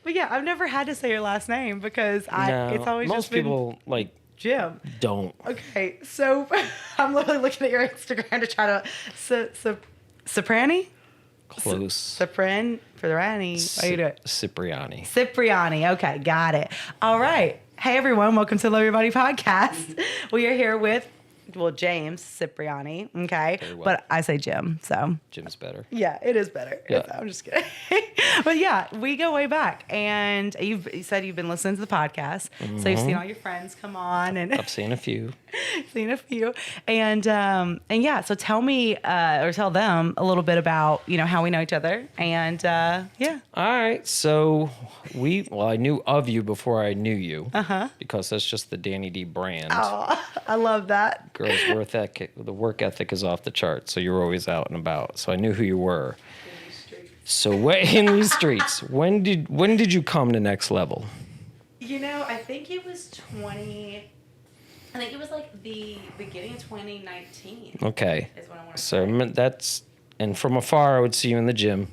But yeah, I've never had to say your last name because it's always most just been people like Jim. don't. Okay, so I'm literally looking at your Instagram to try to Cipriani? Close. Cipriani for the Rani. How you doing? Cipriani. Cipriani. Okay, got it. All right. Hey everyone, welcome to the Love Your Body podcast. We are here with James Cipriani. Okay, well. but I say Jim, so Jim's better. yeah, it is better. Yeah. I'm just kidding. But yeah, we go way back, and you said you've been listening to the podcast, so you've seen all your friends come on, and I've seen a few. and yeah. So tell me or tell them a little bit about how we know each other, and yeah. All right, so I knew of you before I knew you, because that's just the Danny D brand. Oh, I love that. Girls' the work ethic is off the charts, so you're always out and about. So I knew who you were. So in these streets, when did you come to Next Level? I think it was I think it was like the beginning of 2019. Okay. Is when I want to say. And from afar, I would see you in the gym.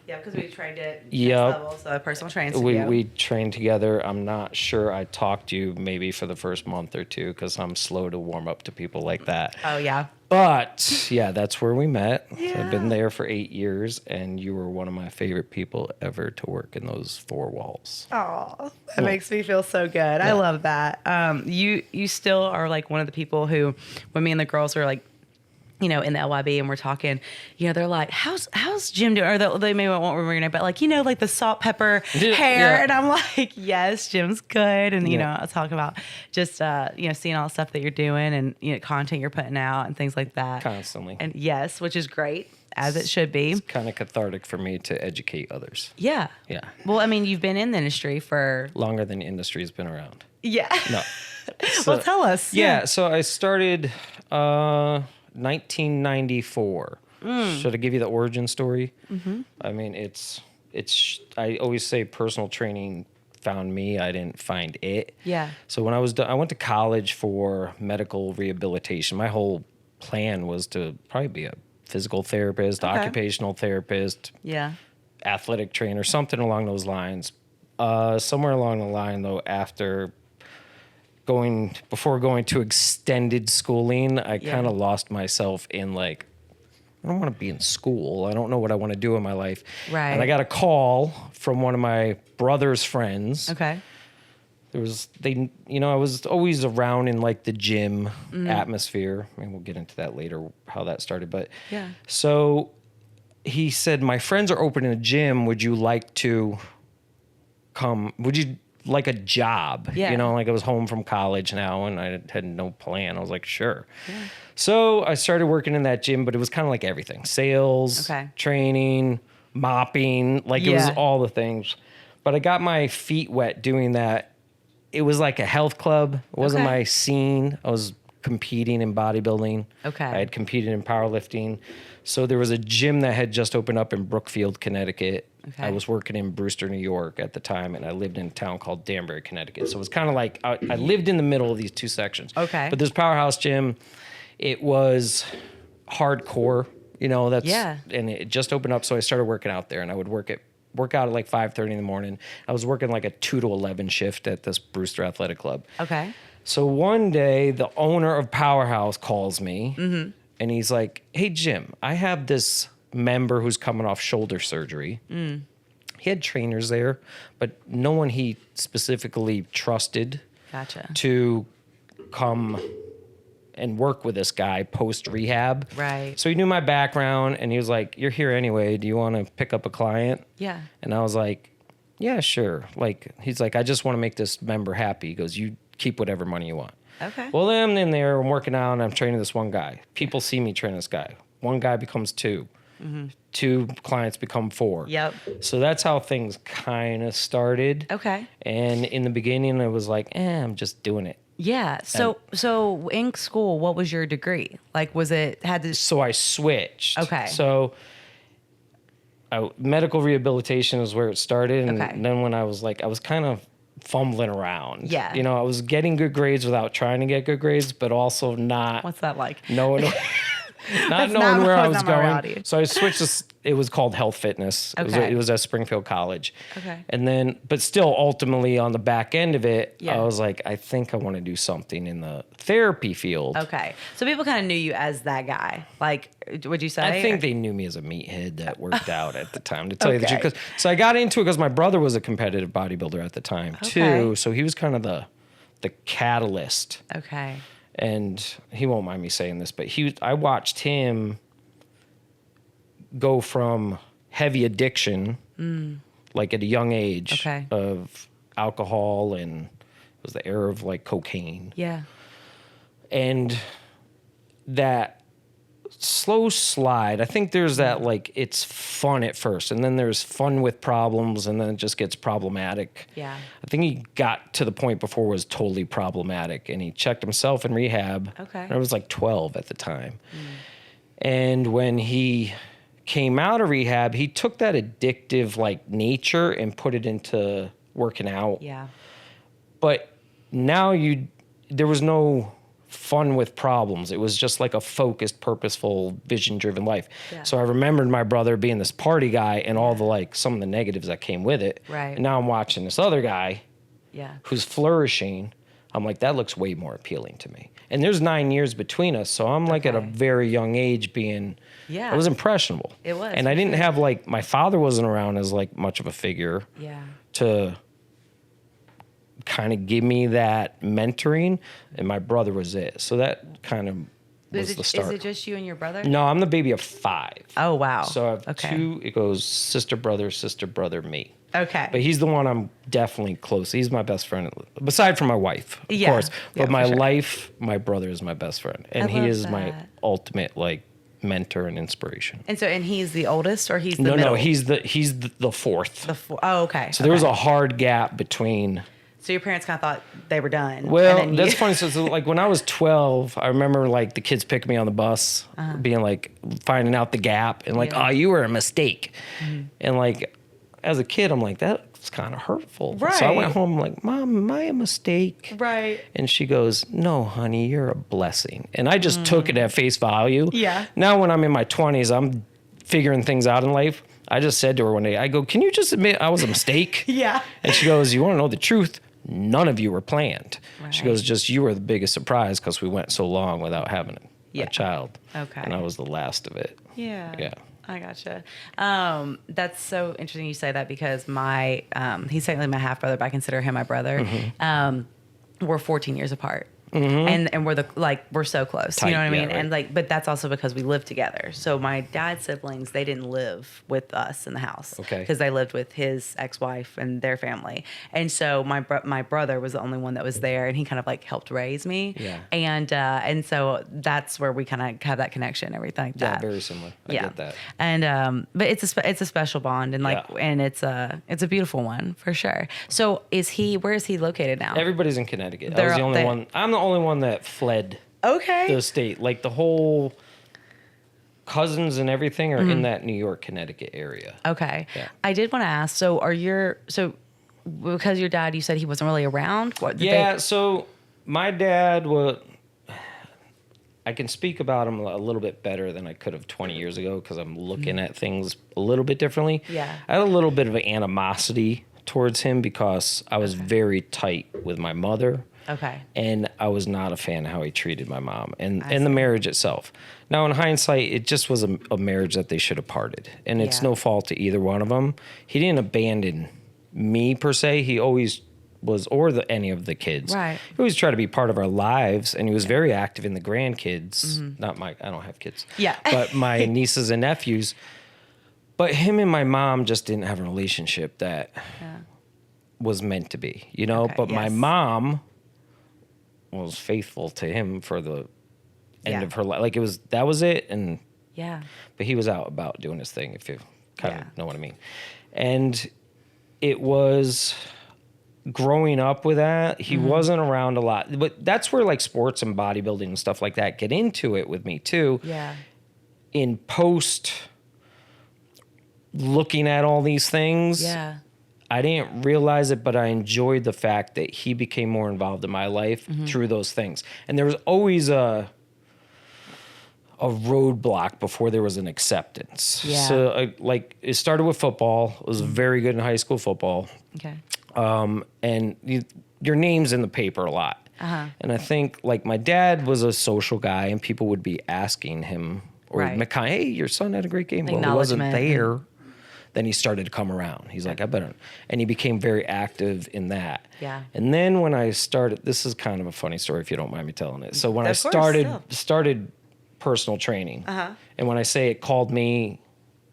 Yeah, because we trained at Next Yep. Level, so a personal training studio. We trained together. I'm not sure I talked to you maybe for the first month or two because I'm slow to warm up to people like that. Oh, yeah. But, yeah, that's where we met. Yeah. I've been there for 8 years, and you were one of my favorite people ever to work in those four walls. Oh, that makes me feel so good. I love that. You still are like one of the people who, when me and the girls were like, in the LYB and we're talking, they're like, how's Jim doing? Or they may won't remember your name, but like, like the salt, pepper hair. Yeah. And I'm like, yes, Jim's good. And, I was talking about just, seeing all the stuff that you're doing and, content you're putting out and things like that. Constantly. And yes, which is great, as it should be. It's kind of cathartic for me to educate others. Yeah. Yeah. Well, I mean, you've been in the industry for... Longer than the industry's been around. Yeah. No. Well, tell us. Yeah, so I started 1994. Should I give you the origin story? Mm-hmm. I mean, it's. I always say personal training found me. I didn't find it. Yeah. So when I was done, I went to college for medical rehabilitation. My whole plan was to probably be a physical therapist, occupational therapist, athletic trainer, something along those lines. Somewhere along the line, though, before going to extended schooling, I kind of lost myself in like, I don't want to be in school. I don't know what I want to do in my life. Right. And I got a call from one of my brother's friends. Okay. I was always around in like the gym atmosphere. I mean, we'll get into that later, how that started. But so he said, my friends are opening a gym. Would you like to come? Would you like a job? Yeah. Like I was home from college now and I had no plan. I was like, sure. Yeah. So I started working in that gym, but it was kind of like everything. Sales, training, mopping, like it was all the things. But I got my feet wet doing that. It was like a health club. It wasn't my scene. I was competing in bodybuilding. Okay. I had competed in powerlifting. So there was a gym that had just opened up in Brookfield, Connecticut. Okay. I was working in Brewster, New York at the time, and I lived in a town called Danbury, Connecticut. So it was kind of like I lived in the middle of these two sections. Okay. But this powerhouse gym, it was hardcore, and it just opened up. So I started working out there, and I would work out at like 5:30 in the morning. I was working like a 2 to 11 shift at this Brewster Athletic Club. Okay. So one day, the owner of Powerhouse calls me, and he's like, hey, Jim, I have this member who's coming off shoulder surgery. He had trainers there, but no one he specifically trusted to come and work with this guy post-rehab. Right. So he knew my background, and he was like, you're here anyway. Do you want to pick up a client? Yeah. And I was like, yeah, sure. Like, he's like, I just want to make this member happy. He goes, you keep whatever money you want. Okay. Well, then I'm in there, I'm working out, and I'm training this one guy. People see me train this guy. One guy becomes two. Mm-hmm. 2 clients become 4. Yep. So that's how things kind of started. Okay. And in the beginning, it was like, I'm just doing it. Yeah. So in school, what was your degree? Like, So I switched. Okay. So medical rehabilitation is where it started. And then when I was kind of fumbling around. Yeah. I was getting good grades without trying to get good grades, but also not. What's that like? No. not knowing where I was going. So I switched to, it was called Health Fitness. It was at Springfield College. Okay. And then, but still ultimately on the back end of it, I was like, I think I want to do something in the therapy field. Okay. So people kind of knew you as that guy. Like, would you say? I think they knew me as a meathead that worked out at the time, to tell you the truth. So I got into it because my brother was a competitive bodybuilder at the time too. So he was kind of the catalyst. Okay. And he won't mind me saying this, but I watched him go from heavy addiction, like at a young age, of alcohol, and it was the era of like cocaine. Yeah. And that slow slide, I think there's that, like, it's fun at first, and then there's fun with problems, and then it just gets problematic. Yeah. I think he got to the point before it was totally problematic, and he checked himself in rehab. Okay. And I was like 12 at the time. And when he came out of rehab, he took that addictive, like, nature and put it into working out. Yeah. But now there was no fun with problems. It was just like a focused, purposeful, vision-driven life. Yeah. So I remembered my brother being this party guy and all the, like, some of the negatives that came with it. Right. And now I'm watching this other guy who's flourishing. I'm like, that looks way more appealing to me. And there's 9 years between us, so I'm like at a very young age being, I was impressionable. It was. And I didn't have, like, my father wasn't around as, like, much of a figure to kind of give me that mentoring, and my brother was it. So that kind of was the start. Is it just you and your brother? No, I'm the baby of 5. Oh, wow. So I have 2. It goes sister, brother, me. Okay. But he's the one I'm definitely close. He's my best friend, beside from my wife, of course. But my life, my brother is my best friend. And he is my ultimate, like, mentor and inspiration. And he's the oldest, or he's the middle? No, he's the fourth. Oh, okay. So there was a hard gap between. So your parents kind of thought they were done. Well, that's funny. So like when I was 12, I remember like the kids picking me on the bus, being like, finding out the gap, and like, oh, you were a mistake. And like, as a kid, I'm like, that's kind of hurtful. Right. So I went home, I'm like, Mom, am I a mistake? Right. And she goes, no, honey, you're a blessing. And I just took it at face value. Yeah. Now when I'm in my 20s, I'm figuring things out in life. I just said to her one day, I go, can you just admit I was a mistake? Yeah. And she goes, you want to know the truth? None of you were planned. Right. She goes, just you were the biggest surprise because we went so long without having a child. Okay. And I was the last of it. Yeah. Yeah. I gotcha. That's so interesting you say that, because he's technically my half brother, but I consider him my brother. We're 14 years apart. And we're so close. Tight, you know what I mean? Right. And but that's also because we live together. So my dad's siblings, they didn't live with us in the house. Okay. Because they lived with his ex-wife and their family. And so my brother was the only one that was there, and he kind of like helped raise me. Yeah. And so that's where we kind of have that connection and everything like that. Yeah, very similar. I get that. And but it's a special bond, and and it's a beautiful one for sure. So where is he located now? Everybody's in Connecticut. I was the only one. I'm the only one that fled the state. Like the whole cousins and everything are in that New York, Connecticut area. Okay. Yeah. I did want to ask, so because your dad, you said he wasn't really around? So my dad I can speak about him a little bit better than I could have 20 years ago because I'm looking at things a little bit differently. Yeah. I had a little bit of an animosity towards him because I was very tight with my mother. Okay. And I was not a fan of how he treated my mom and the marriage itself. Now, in hindsight, it just was a marriage that they should have parted. And it's no fault to either one of them. He didn't abandon me, per se. He always was, or any of the kids. Right. He always tried to be part of our lives, and he was very active in the grandkids. Not I don't have kids. Yeah. But my nieces and nephews. But him and my mom just didn't have a relationship that was meant to be, you know? Okay, but my mom was faithful to him for the end of her life. Like that was it. And but he was out about doing his thing, if you kind of know what I mean. And it was growing up with that. He wasn't around a lot, but that's where like sports and bodybuilding and stuff like that get into it with me too. Yeah. In post looking at all these things. Yeah. I didn't realize it, but I enjoyed the fact that he became more involved in my life through those things. And there was always a roadblock before there was an acceptance. Yeah. So it started with football. I was very good in high school football. Okay. And your name's in the paper a lot. Uh-huh. And I think like my dad was a social guy and people would be asking him or hey, your son had a great game. Well, he wasn't there. Then he started to come around. He's like, I better. And he became very active in that. Yeah. And then when I started, this is kind of a funny story if you don't mind me telling it. So when I started personal training, and when I say it called me,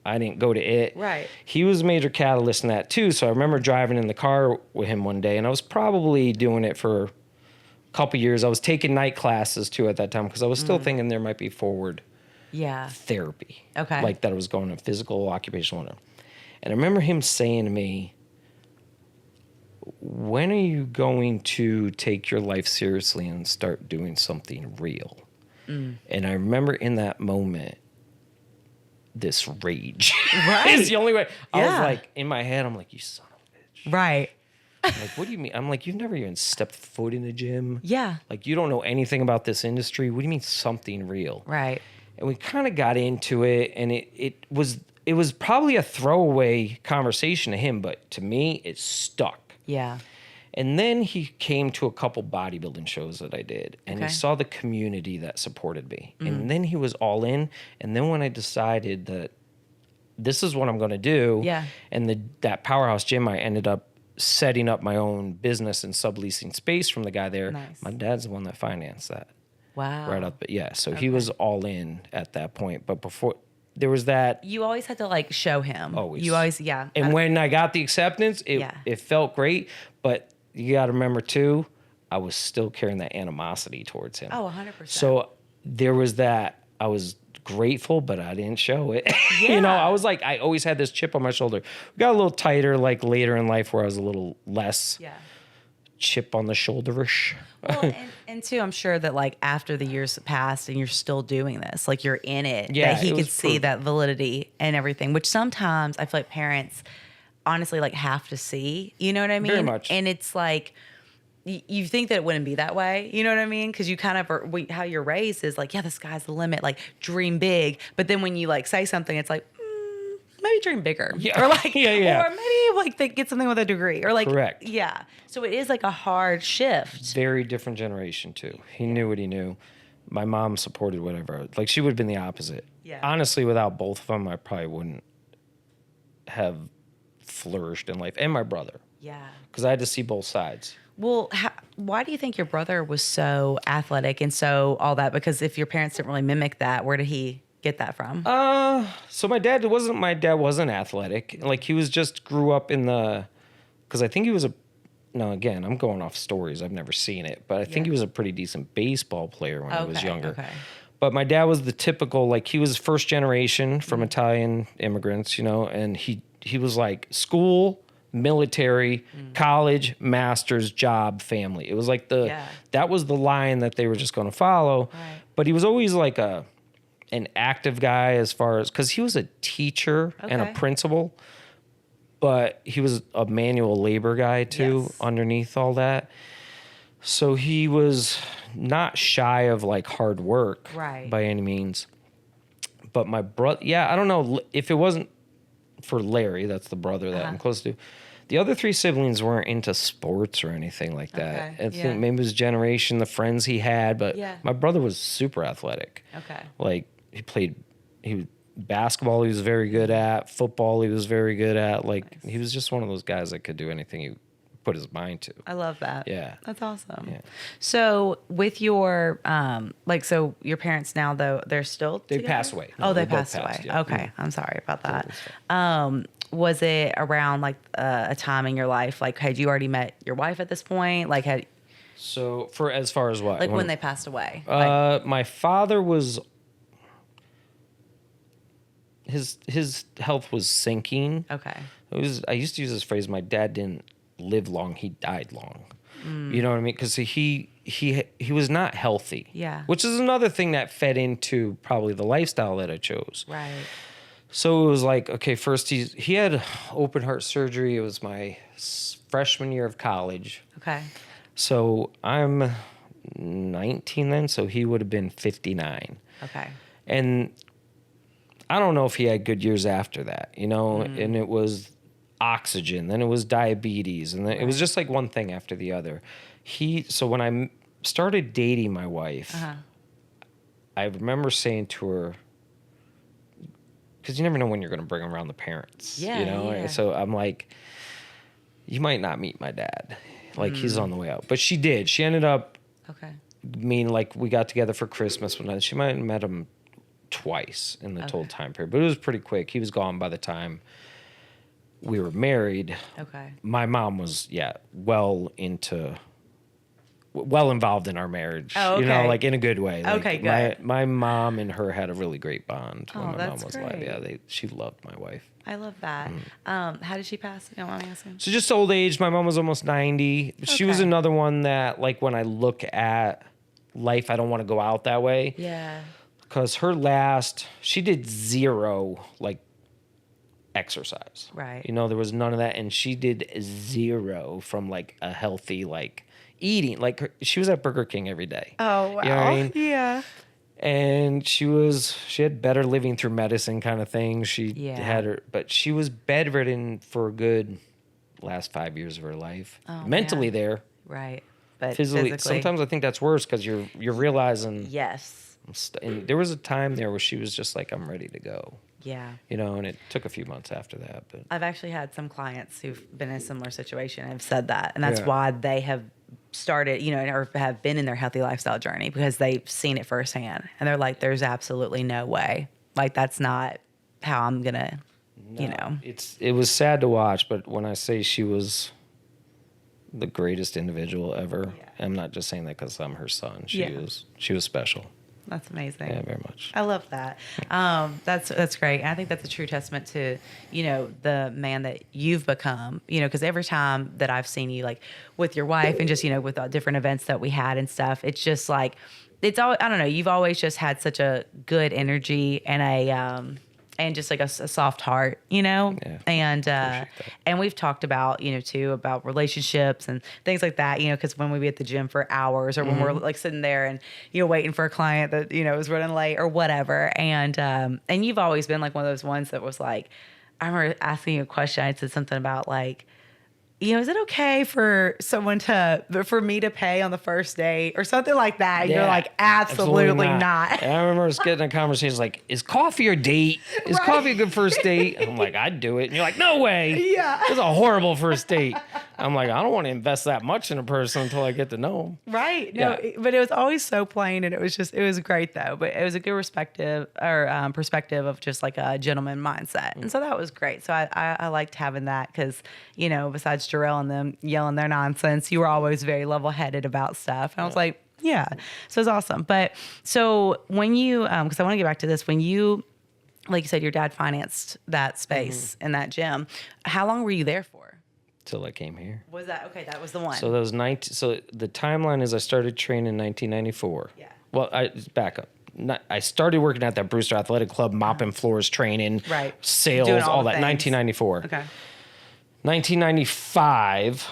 I didn't go to it. Right. He was a major catalyst in that too. So I remember driving in the car with him one day, and I was probably doing it for a couple years. I was taking night classes too at that time because I was still thinking there might be forward therapy. Okay. Like that I was going to physical, occupational, whatever. And I remember him saying to me, when are you going to take your life seriously and start doing something real? And I remember in that moment, this rage is the only way. I was like, in my head, I'm like, you son of a bitch. Right. I'm like, what do you mean? I'm like, you've never even stepped foot in a gym. Yeah. Like, you don't know anything about this industry. What do you mean something real? Right. And we kind of got into it, and it was probably a throwaway conversation to him, but to me, it stuck. Yeah. And then he came to a couple bodybuilding shows that I did, and he saw the community that supported me. And then he was all in. And then when I decided that this is what I'm going to do, and that powerhouse gym, I ended up setting up my own business and subleasing space from the guy there. Nice. My dad's the one that financed that. Wow. Right up, so he was all in at that point. But before there was that, you always had to like show him. Always. You always, And when I got the acceptance, it felt great. But you got to remember too, I was still carrying that animosity towards him. Oh, 100%. So there was that. I was grateful, but I didn't show it. I was like, I always had this chip on my shoulder. Got a little tighter, like later in life, where I was a little less. Chip on the shoulder-ish. Well, and too, I'm sure that like after the years passed and you're still doing this, like you're in it, that he could see that validity and everything, which sometimes I feel like parents honestly like have to see, you know what I mean? Very much. And it's like, you think that it wouldn't be that way, you know what I mean? Because you kind of are, how you're raised is like, the sky's the limit, like dream big. But then when you like say something, it's like, maybe dream bigger, or like, or maybe like get something with a degree, or like, correct, So it is like a hard shift. Very different generation too. He knew what he knew. My mom supported whatever. Like she would have been the opposite. Yeah. Honestly, without both of them, I probably wouldn't have flourished in life. And my brother. Yeah. Because I had to see both sides. Well, why do you think your brother was so athletic and so all that? Because if your parents didn't really mimic that, where did he get that from? So my dad wasn't athletic. Like he was just grew up in because I think he was again, I'm going off stories. I've never seen it, but I think he was a pretty decent baseball player when he was younger. Okay. But my dad was the typical, like he was first generation from Italian immigrants, and he was like school, military, college, master's, job, family. It was like that was the line that they were just going to follow. Right. But he was always like an active guy as far as, because he was a teacher and a principal, but he was a manual labor guy too, underneath all that. So he was not shy of like hard work by any means. But my brother, I don't know if it wasn't for Larry, that's the brother that I'm close to. The other three siblings weren't into sports or anything like that. I think maybe his generation, the friends he had, but my brother was super athletic. Okay. Like basketball he was very good at, football he was very good at. Like he was just one of those guys that could do anything he put his mind to. I love that. Yeah. That's awesome. Yeah. So with your so your parents now though, they're still together? They passed away. No, they passed away. Yeah. Okay. I'm sorry about that. Was it around like a time in your life, like had you already met your wife at this point? Like so for as far as what? Like when they passed away? My father was his health was sinking. Okay. I used to use this phrase, my dad didn't live long, he died long. You know what I mean? Because he was not healthy. Yeah. Which is another thing that fed into probably the lifestyle that I chose. Right. So it was like, okay, first he had open heart surgery. It was my freshman year of college. Okay. So I'm 19 then, so he would have been 59. Okay. And I don't know if he had good years after that, you know, and it was oxygen, then it was diabetes, and then it was just like one thing after the other. So when I started dating my wife, I remember saying to her, because you never know when you're going to bring around the parents, you know? Yeah. So I'm like, you might not meet my dad. Like, he's on the way out. But she did. She ended up, like, we got together for Christmas one night. She might have met him twice in the total time period. But it was pretty quick. He was gone by the time we were married. My mom was, well involved in our marriage, you know, like in a good way. Like good. My mom and her had a really great bond when my mom was alive. Yeah, she loved my wife. I love that. How did she pass? You know what I'm asking? So just old age. My mom was almost 90. She was another one that, like, when I look at life, I don't want to go out that way. Yeah. Because she did zero, like, exercise. Right. You know, there was none of that. And she did zero from, like, a healthy, like, eating. Like, she was at Burger King every day. Oh, wow. You know what I mean? Yeah. And she had better living through medicine kind of thing. But she was bedridden for a good last 5 years of her life. Oh, mentally there. Right. But physically. Sometimes I think that's worse because you're realizing. Yes. And there was a time there where she was just like, I'm ready to go. Yeah. You know, and it took a few months after that. But I've actually had some clients who've been in a similar situation and have said that. And that's why they have started, you know, or have been in their healthy lifestyle journey, because they've seen it firsthand. And they're like, there's absolutely no way. Like, that's not how I'm going to, you know. It was sad to watch, but when I say she was the greatest individual ever, I'm not just saying that because I'm her son. She was special. That's amazing. Yeah, very much. I love that. That's great. And I think that's a true testament to, you know, the man that you've become, you know, because every time that I've seen you, like, with your wife and just, you know, with different events that we had and stuff, it's just like, it's always, I don't know, you've always just had such a good energy and and just like a soft heart, you know? Yeah, and we've talked about, you know, too, about relationships and things like that, you know, because when we be at the gym for hours or when we're like sitting there and, you know, waiting for a client that, you know, is running late or whatever. And you've always been like one of those ones that was like, I remember asking you a question. I said something about like, you know, is it okay for for me to pay on the first date or something like that? And you're like, absolutely not. And I remember us getting a conversation like, is coffee a date? Is coffee a good first date? And I'm like, I'd do it. And you're like, no way. Yeah. It's a horrible first date. I'm like, I don't want to invest that much in a person until I get to know them. Right. No, but it was always so plain, and it was great though. But it was a good perspective of just like a gentleman mindset. And so that was great. So I liked having that because, you know, besides Jarrell and them yelling their nonsense, you were always very level-headed about stuff. And I was like, yeah, so it's awesome. But so when you, because I want to get back to this, when you, like you said, your dad financed that space in that gym, how long were you there for? Till I came here. Was that, okay, that was the one. So that was so the timeline is I started training in 1994. Yeah. Well, back up. I started working at that Brewster Athletic Club, mopping floors, training, sales, all that, 1994. Okay. 1995,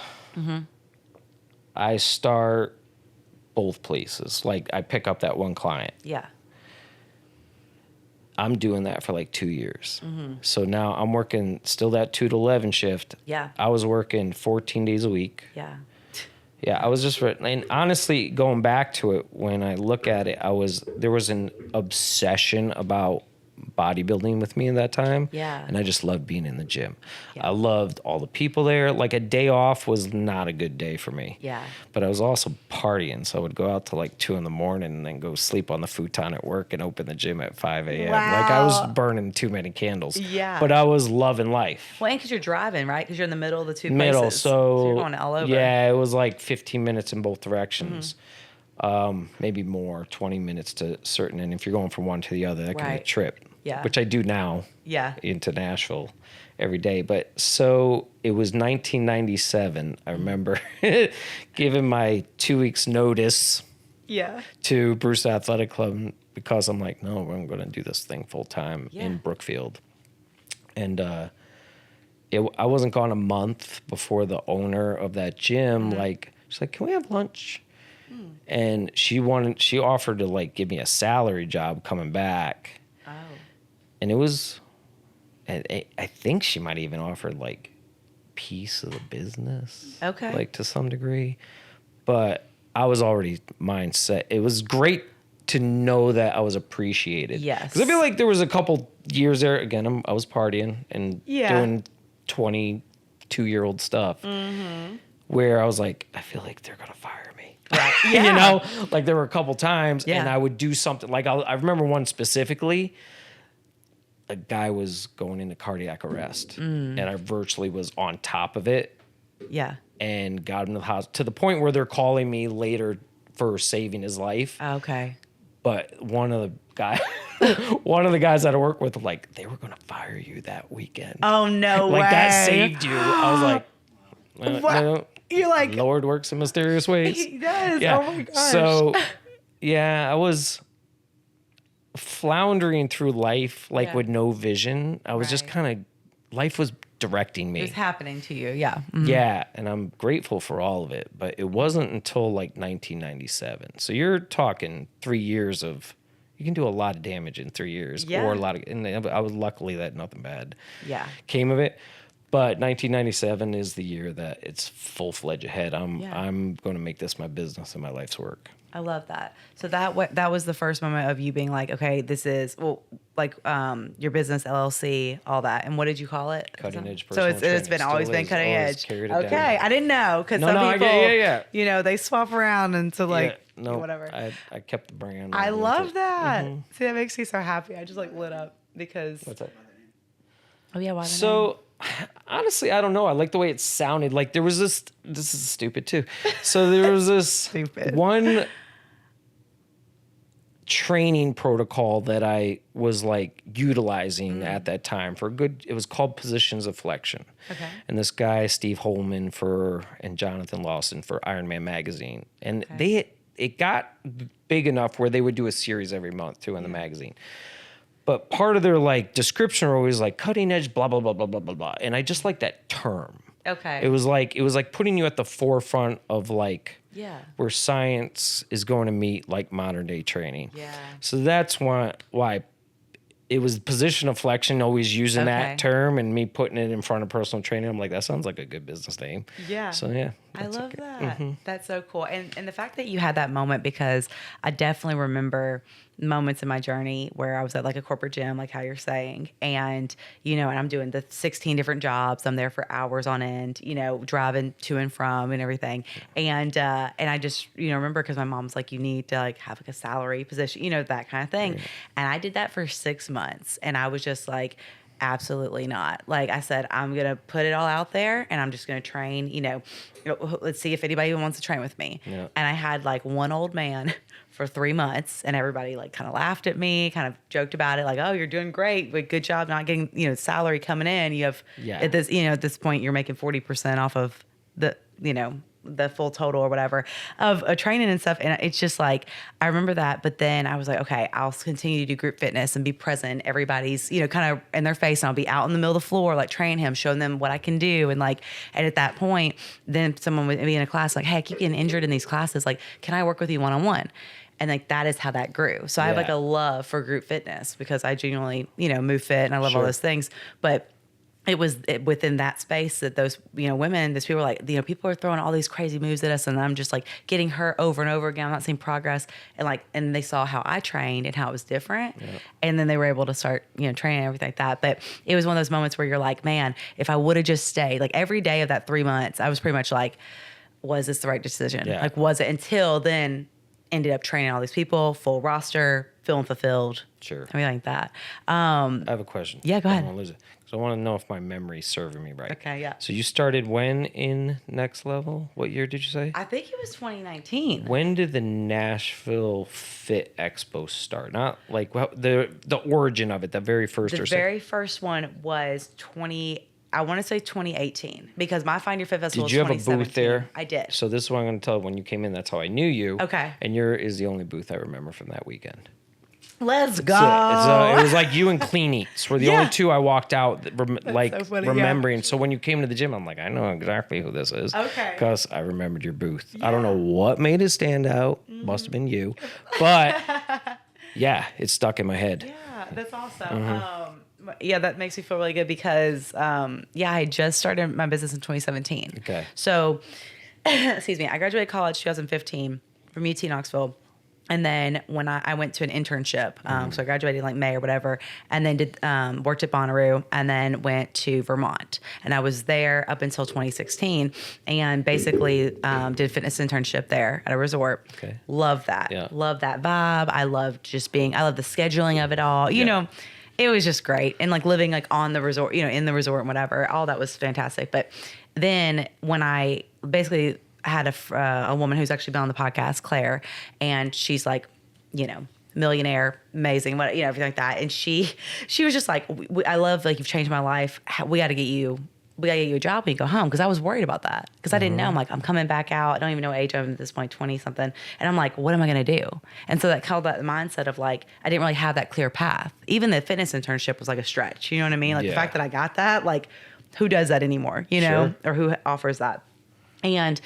I start both places. Like, I pick up that one client. Yeah. I'm doing that for like 2 years. So now I'm working still that 2 to 11 shift. Yeah. I was working 14 days a week. Yeah. Yeah, I was just, and honestly, going back to it, when I look at it, there was an obsession about bodybuilding with me at that time. Yeah. And I just loved being in the gym. Yeah. I loved all the people there. Like, a day off was not a good day for me. Yeah. But I was also partying. So I would go out to like 2 a.m. and then go sleep on the futon at work and open the gym at 5 a.m. Wow. Like, I was burning too many candles. Yeah. But I was loving life. Well, and because you're driving, right? Because you're in the middle of the two places. So you're going all over. Yeah, it was like 15 minutes in both directions. Maybe more, 20 minutes to certain. And if you're going from one to the other, that can be a trip. Yeah. Which I do now. Yeah. Into Nashville every day. But so it was 1997. I remember giving my 2 weeks notice. Yeah. To Brewster Athletic Club, because I'm like, no, I'm going to do this thing full time in Brookfield. And I wasn't gone a month before the owner of that gym, like, she's like, can we have lunch? And she offered to like give me a salary job coming back. Oh. And it was, I think she might even offered like piece of the business. Okay. Like to some degree. But I was already mindset. It was great to know that I was appreciated. Yes. Because I feel like there was a couple years there, again, I was partying and doing 22-year-old stuff where I was like, I feel like they're going to fire me. Right. You know, like there were a couple times and I would do something like I remember one specifically. A guy was going into cardiac arrest and I virtually was on top of it. Yeah. And got him to the hospital to the point where they're calling me later for saving his life. Okay. But one of the guys that I work with, like, they were going to fire you that weekend. Oh, no way. Like, that saved you. I was like, what? You're like, Lord works in mysterious ways. He does. Yeah. Oh, my gosh. So, yeah, I was floundering through life, like, with no vision. I was just kind of, life was directing me. It was happening to you, yeah. Mm-hmm. Yeah, and I'm grateful for all of it, but it wasn't until like 1997. So you're talking 3 years of, you can do a lot of damage in 3 years, or a lot of, and I was luckily that nothing bad came of it. But 1997 is the year that it's full-fledged ahead. I'm going to make this my business and my life's work. I love that. So that was the first moment of you being like, okay, this is your business LLC, all that. And what did you call it? Cutting edge personal So it's been always been cutting edge. Okay, I didn't know because some people, you know, they swap around into like whatever. I kept the brand. I love that. See, that makes me so happy. I just like lit up because. What's that? Oh yeah, why? So. Honestly, I don't know. I like the way it sounded. Like there was this is stupid too. So there was this one training protocol that I was like utilizing at that time for it was called positions of flexion. Okay. And this guy, Steve Holman and Jonathan Lawson for Iron Man magazine. And it got big enough where they would do a series every month too in the magazine. But part of their like description were always like cutting edge, blah, blah, blah, blah, blah, blah, blah. And I just like that term. Okay. It was like putting you at the forefront of like where science is going to meet like modern day training. Yeah. So that's why it was position of flexion, always using that term and me putting it in front of personal training. I'm like, that sounds like a good business name. Yeah. So yeah. I love that. Mm-hmm. That's so cool. And the fact that you had that moment, because I definitely remember moments in my journey where I was at like a corporate gym, like how you're saying, and, you know, and I'm doing the 16 different jobs. I'm there for hours on end, you know, driving to and from and everything. And I just, you know, remember because my mom's like, you need to like have like a salary position, you know, that kind of thing. Yeah. And I did that for 6 months and I was just like, absolutely not. Like I said, I'm going to put it all out there and I'm just going to train, you know, let's see if anybody even wants to train with me. Yeah. And I had like one old man for 3 months and everybody like kind of laughed at me, kind of joked about it. Like, oh, you're doing great. But good job not getting, you know, salary coming in. You have at this, you know, at this point you're making 40% off of the, you know, the full total or whatever of a training and stuff. And it's just like, I remember that, but then I was like, okay, I'll continue to do group fitness and be present. Everybody's, you know, kind of in their face and I'll be out in the middle of the floor, like training him, showing them what I can do. And like, and at that point, then someone would be in a class like, hey, I keep getting injured in these classes. Like, can I work with you one-on-one? And like, that is how that grew. So I have like a love for group fitness because I genuinely, you know, move fit and I love all those things. But it was within that space that those, you know, women, those people were like, you know, people are throwing all these crazy moves at us and I'm just like getting hurt over and over again. I'm not seeing progress. And like, and they saw how I trained and how it was different. Yep. And then they were able to start, you know, training and everything like that. But it was one of those moments where you're like, man, if I would have just stayed, like every day of that 3 months, I was pretty much like, was this the right decision? Yeah. Like, was it? Until then ended up training all these people, full roster, feeling fulfilled. Sure. Everything like that. I have a question. Yeah, go ahead. I don't want to lose it. So I want to know if my memory's serving me right. Okay, yeah. So you started when in Next Level? What year did you say? I think it was 2019. When did the Nashville Fit Expo start? Not like the origin of it, the very first. The very first one was I want to say 2018 because my Find Your Fit Festival was 2017. Did you have a booth there? I did. So this is what I'm going to tell you. When you came in, that's how I knew you. Okay. And your is the only booth I remember from that weekend. Let's go. So it was like you and Clean Eats were the only two I walked out remembering. Yeah. So when you came to the gym, I'm like, I know exactly who this is. Okay. Because I remembered your booth. Yeah. I don't know what made it stand out. Must have been you. But yeah, it stuck in my head. Yeah, that's awesome. Yeah, that makes me feel really good because, I just started my business in 2017. Okay. So, excuse me, I graduated college 2015 from UT Knoxville. And then when I went to an internship, so I graduated in like May or whatever, and then worked at Bonnaroo, and then went to Vermont. And I was there up until 2016, and basically did a fitness internship there at a resort. Okay. Love that. Yeah. Love that vibe. I love the scheduling of it all. You know, it was just great. And like living like on the resort, in the resort and whatever, all that was fantastic. But then when I basically had a woman who's actually been on the podcast, Claire, and she's like, millionaire, amazing, everything like that. And she was just like, I love, like, you've changed my life. We got to get you a job when you go home. Cause I was worried about that. Cause I didn't know. I'm like, I'm coming back out. I don't even know what age I'm at this point, 20 something. And I'm like, what am I going to do? And so that called that mindset of like, I didn't really have that clear path. Even the fitness internship was like a stretch. You know what I mean? Like the fact that I got that, like, who does that anymore, or who offers that? And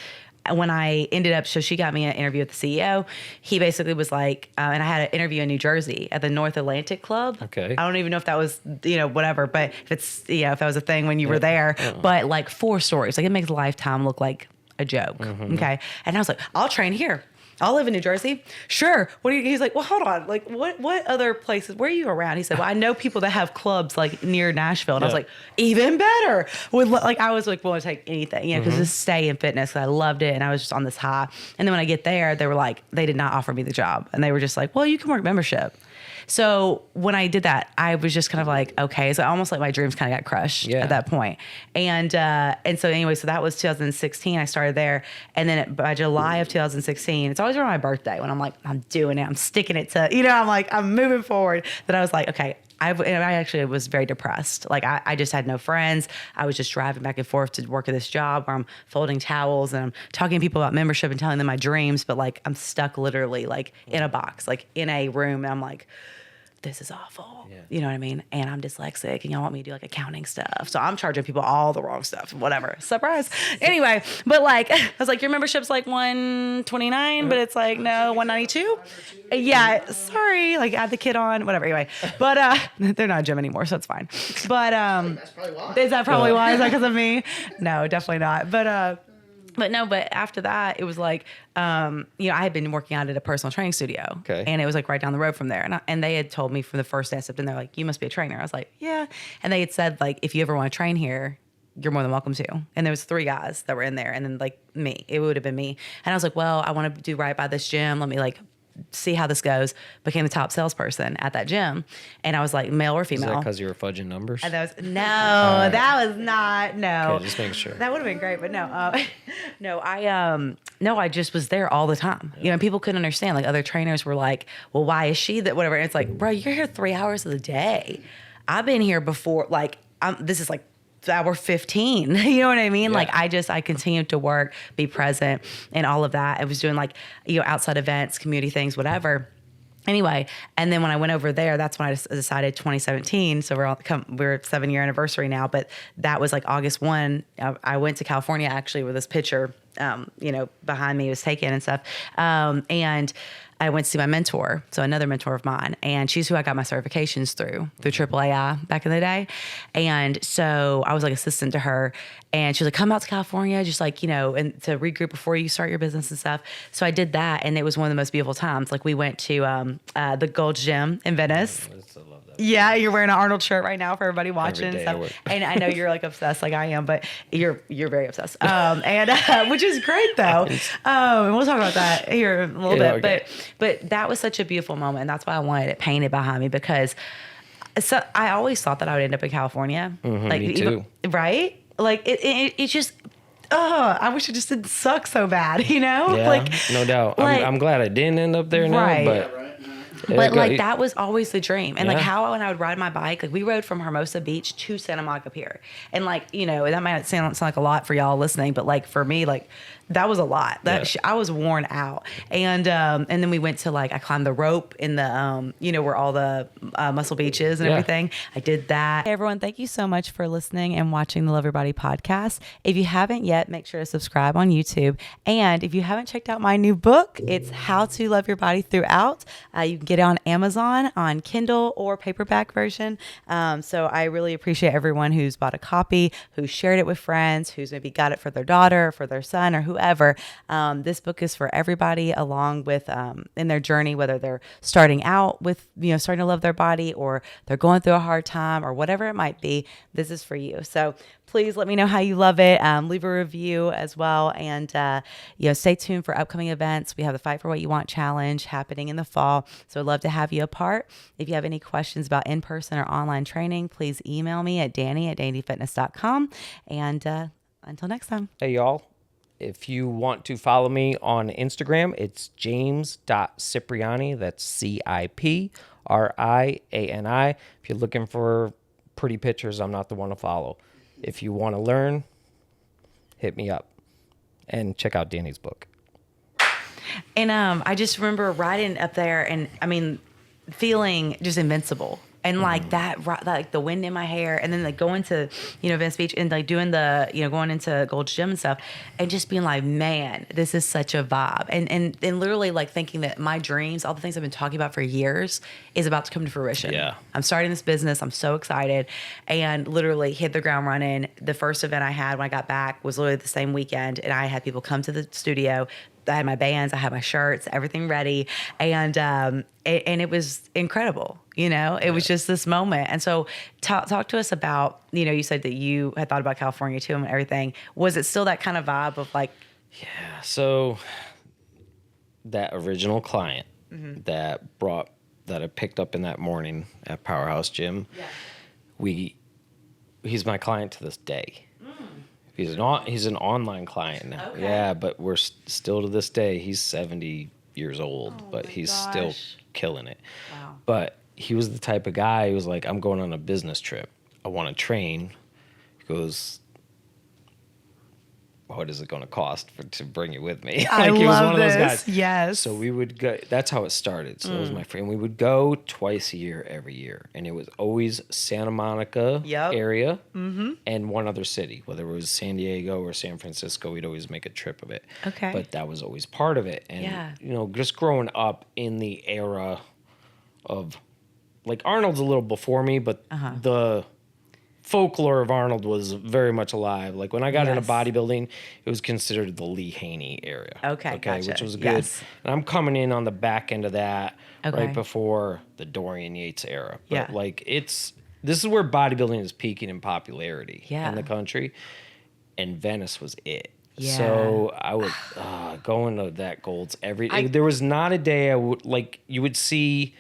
when I ended up, so she got me an interview with the CEO. He basically was like, and I had an interview in New Jersey at the North Atlantic Club. Okay. I don't even know if that was, whatever, but if it's, if that was a thing when you were there, but like 4 stories, like it makes Lifetime look like a joke. Mm-hmm. Okay. And I was like, I'll train here. I'll live in New Jersey. Sure. He's like, well, hold on. Like, what other places? Where are you around? He said, well, I know people that have clubs like near Nashville. And I was like, even better. I was like, willing to take anything, because just stay in fitness. I loved it. And I was just on this high. And then when I get there, they were like, they did not offer me the job. And they were just like, well, you can work membership. So when I did that, I was just kind of like, okay. So almost like my dreams kind of got crushed at that point. And so anyway, so that was 2016. I started there. And then by July of 2016, it's always around my birthday when I'm like, I'm doing it. I'm sticking it to, I'm like, I'm moving forward. That I was like, okay. I actually was very depressed. Like I just had no friends. I was just driving back and forth to work at this job where I'm folding towels and I'm talking to people about membership and telling them my dreams. But like, I'm stuck literally like in a box, like in a room. And I'm like, this is awful. Yeah. You know what I mean? And I'm dyslexic and y'all want me to do like accounting stuff. So I'm charging people all the wrong stuff, whatever. Surprise. Anyway, but like, I was like, your membership's like $129, but it's like, no, $192. Yeah. Sorry. Like add the kid on, whatever. Anyway, but, they're not a gym anymore, so it's fine. But, that's probably why. Is that probably why? Is that because of me? No, definitely not. But after that, it was like, I had been working out at a personal training studio. Okay. And it was like right down the road from there. And they had told me from the first day I stepped in, they're like, you must be a trainer. I was like, yeah. And they had said, like, if you ever want to train here, you're more than welcome to. And there was 3 guys that were in there. And then like me, it would have been me. And I was like, well, I want to do right by this gym. Let me like see how this goes. Became the top salesperson at that gym. And I was like, male or female. Is that because you were fudging numbers? And that was not. Okay, just making sure. That would have been great, but no. I just was there all the time. And people couldn't understand. Like other trainers were like, well, why is she that, whatever. And it's like, bro, you're here 3 hours of the day. I've been here before. Like, this is like hour 15. You know what I mean? Yeah. Like I continued to work, be present and all of that. I was doing like, outside events, community things, whatever. Anyway, and then when I went over there, that's when I decided 2017. So we're 7-year anniversary now, but that was like August 1. I went to California actually with this picture, behind me was taken and stuff. And I went to see my mentor, so another mentor of mine, and she's who I got my certifications through AAAI back in the day. And so I was like assistant to her, and she was like, come out to California, just like, and to regroup before you start your business and stuff. So I did that, and it was one of the most beautiful times. Like we went to the Gold's Gym in Venice. Yeah, you're wearing an Arnold shirt right now for everybody watching. And I know you're like obsessed like I am, but you're very obsessed. And which is great though. And we'll talk about that here in a little bit. Okay. But that was such a beautiful moment. And that's why I wanted it painted behind me, because I always thought that I would end up in California. Mm-hmm, like me too. Right? Like it just I wish it just didn't suck so bad, Yeah, like no doubt. I'm glad I didn't end up there now, right. but But like that was always the dream. And like how when I would ride my bike, like we rode from Hermosa Beach to Santa Monica Pier. And like, you know, that might sound like a lot for y'all listening, but like for me, like that was a lot. I was worn out. And then we went to like, I climbed the rope in the, you know, where all the Muscle Beach is and everything. I did that. Hey everyone, thank you so much for listening and watching the Love Your Body podcast. If you haven't yet, make sure to subscribe on YouTube. And if you haven't checked out my new book, it's How to Love Your Body Throughout. You can get it on Amazon, on Kindle or paperback version. So I really appreciate everyone who's bought a copy, who shared it with friends, who's maybe got it for their daughter, for their son, or whoever. This book is for everybody along with in their journey, whether they're starting out with, you know, starting to love their body or they're going through a hard time or whatever it might be. This is for you. So please let me know how you love it. Leave a review as well. And, you know, stay tuned for upcoming events. We have the Fight for What You Want challenge happening in the fall. So I'd love to have you a part. If you have any questions about in-person or online training, please email me at Dani@DaniFitness.com. And until next time. Hey, y'all. If you want to follow me on Instagram, it's james.cipriani. That's Cipriani. If you're looking for pretty pictures, I'm not the one to follow. If you want to learn, hit me up and check out Dani's book. And I just remember riding up there and I mean, feeling just invincible. And like that, like the wind in my hair, and then like going to, you know, Venice Beach and like doing the, you know, going into Gold's Gym and stuff, and just being like, man, this is such a vibe. And literally like thinking that my dreams, all the things I've been talking about for years, is about to come to fruition. Yeah. I'm starting this business. I'm so excited, and literally hit the ground running. The first event I had when I got back was literally the same weekend, and I had people come to the studio. I had my bands, I had my shirts, everything ready. And it was incredible. You know, it was just this moment. And so talk to us about, you know, you said that you had thought about California too and everything. Was it still that kind of vibe of like? Yeah. So that original client that I picked up in that morning at Powerhouse Gym, he's my client to this day. He's an online client now. Okay. Yeah, but we're still to this day. He's 70 years old, but he's still killing it. Wow. But he was the type of guy who was like, I'm going on a business trip. I want to train. He goes, what is it going to cost to bring you with me? Like, he was one of those guys. Yes. So we would go. That's how it started. So that was my friend. We would go twice a year, every year, and it was always Santa Monica area and one other city. Whether it was San Diego or San Francisco, we'd always make a trip of it. Okay. But that was always part of it. And you know, just growing up in the era of, like, Arnold's a little before me, but the folklore of Arnold was very much alive. Like when I got into bodybuilding, it was considered the Lee Haney area. Okay, gotcha. Which was good. Yes. And I'm coming in on the back end of that right before the Dorian Yates era. But like this is where bodybuilding is peaking in popularity in the country. And Venice was it. Yeah. So I would go into that Gold's there was not a day I would, like, you would see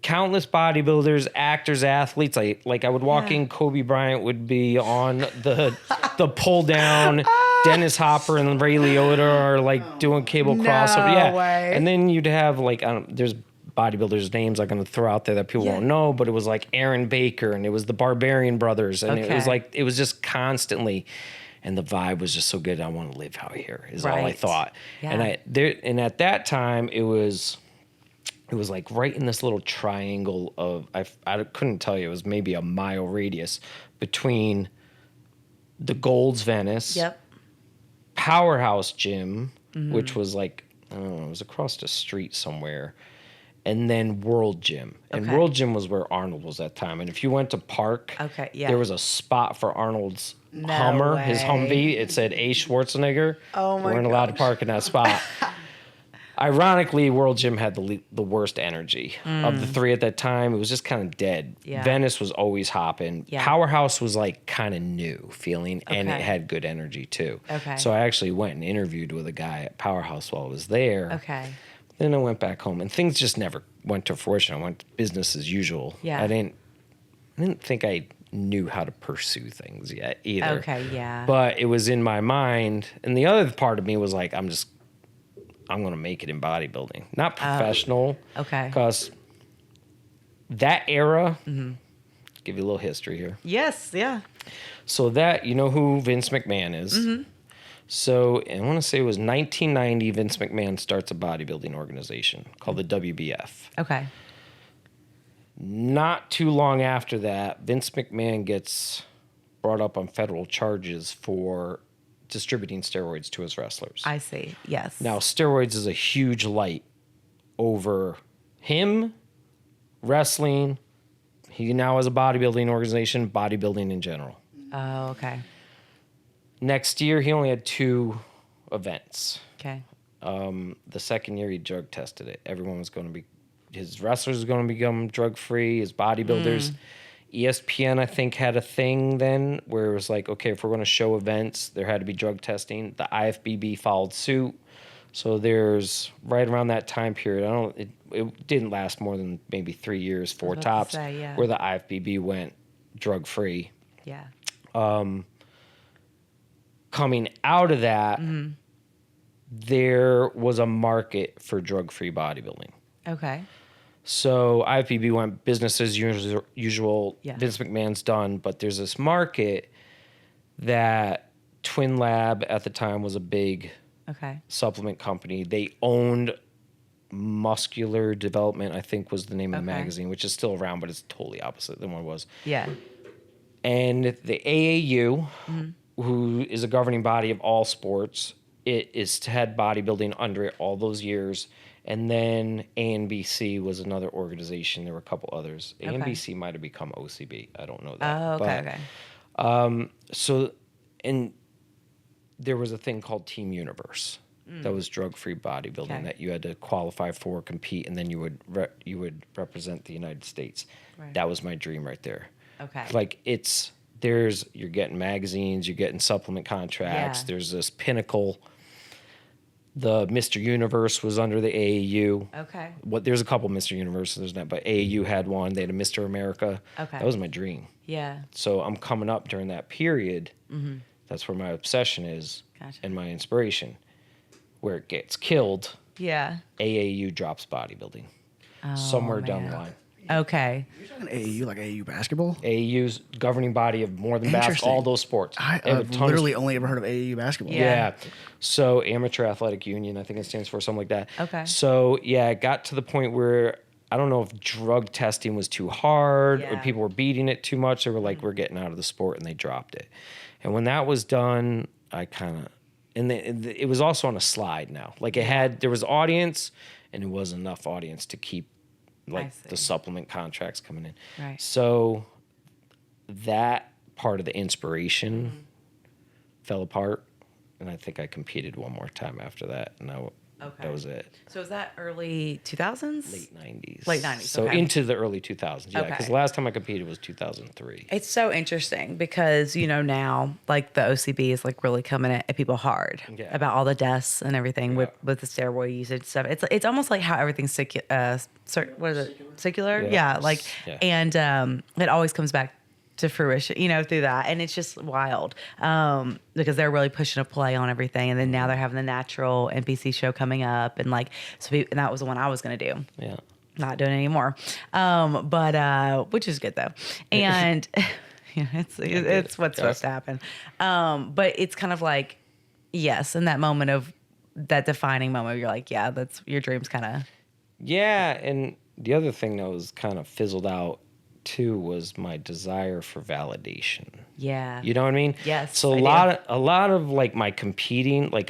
countless bodybuilders, actors, athletes. Like I would walk in, Kobe Bryant would be on the pull down. Dennis Hopper and Ray Liotta are like doing cable crossover. Yeah. Way. And then you'd have like, there's bodybuilders' names I'm going to throw out there that people won't know, but it was like Aaron Baker and it was the Barbarian Brothers. And it was just constantly, and the vibe was just so good. I want to live out here is all I thought. Yeah. And at that time it was like right in this little triangle of, I couldn't tell you, it was maybe a mile radius between the Gold's Venice, Powerhouse Gym, which was like, I don't know, it was across the street somewhere, and then World Gym. And World Gym was where Arnold was at that time. And if you went to park, there was a spot for Arnold's Hummer, his Humvee. It said A. Schwarzenegger. Oh my! We weren't allowed to park in that spot. Ironically, World Gym had the worst energy of the three at that time. It was just kind of dead. Yeah. Venice was always hopping. Yeah. Powerhouse was like kind of new feeling, and it had good energy too. Okay. So I actually went and interviewed with a guy at Powerhouse while I was there. Okay. Then I went back home, and things just never went to fruition. I went business as usual. Yeah. I didn't think I knew how to pursue things yet either. Okay. Yeah. But it was in my mind, and the other part of me was like, I'm going to make it in bodybuilding. Not professional. Okay. Because that era, give you a little history here. Yes, yeah. So that, you know who Vince McMahon is. Mm-hmm. So I want to say it was 1990, Vince McMahon starts a bodybuilding organization called the WBF. Okay. Not too long after that, Vince McMahon gets brought up on federal charges for distributing steroids to his wrestlers. I see. Yes. Now, steroids is a huge light over him, wrestling. He now has a bodybuilding organization, bodybuilding in general. Oh, okay. Next year, he only had 2 events. Okay. The second year, he drug tested it. Everyone was going to be, his wrestlers were going to become drug free, his bodybuilders. ESPN, I think, had a thing then where it was like, okay, if we're going to show events, there had to be drug testing. The IFBB followed suit. So there's right around that time period. It didn't last more than maybe 3 years, 4 tops, where the IFBB went drug free. Yeah. Coming out of that, there was a market for drug free bodybuilding. Okay. So IFBB went business as usual. Yeah. Vince McMahon's done, but there's this market that Twin Lab at the time was a big supplement company. They owned Muscular Development, I think was the name of the magazine, which is still around, but it's totally opposite than what it was. Yeah. And the AAU, who is a governing body of all sports, it is had bodybuilding under it all those years. And then ANBC was another organization. There were a couple others. Okay. ANBC might have become OCB. I don't know that. Oh, okay, okay. So, and there was a thing called Team Universe that was drug-free bodybuilding that you had to qualify for, compete, and then you would represent the United States. Right. That was my dream right there. Okay. Like you're getting magazines, you're getting supplement contracts. Yeah. There's this pinnacle. The Mr. Universe was under the AAU. Okay. There's a couple Mr. Universes, but AAU had one. They had a Mr. America. Okay. That was my dream. Yeah. So I'm coming up during that period. Mm-hmm. That's where my obsession is and my inspiration. Where it gets killed, AAU drops bodybuilding. Somewhere down the line. Okay. You're talking AAU, like AAU basketball? AAU's governing body of more than basketball, all those sports. I've literally only ever heard of AAU basketball. Yeah. So Amateur Athletic Union, I think it stands for something like that. Okay. So it got to the point where I don't know if drug testing was too hard or people were beating it too much. They were like, we're getting out of the sport, and they dropped it. And when that was done, I kind of, and it was also on a slide now. Like there was audience, and it wasn't enough audience to keep the supplement contracts coming in. Right. So that part of the inspiration fell apart, and I think I competed one more time after that, and that was it. So is that early 2000s? Late 90s. Late 90s. So into the early 2000s, because the last time I competed was 2003. It's so interesting because, now, like, the OCB is, like, really coming at people hard about all the deaths and everything with the steroid usage stuff. It's almost like how everything's circular? Yeah. And it always comes back to fruition, through that. And it's just wild because they're really pushing a play on everything. And then now they're having the natural NPC show coming up. And and that was the one I was going to do. Yeah. Not doing it anymore. But which is good though. And it's what's supposed to happen. But it's kind of like, yes, in that moment of that defining moment, you're like, that's your dreams kind of. Yeah. And the other thing that was kind of fizzled out too was my desire for validation. Yeah. You know what I mean? Yes. So a lot of like my competing, like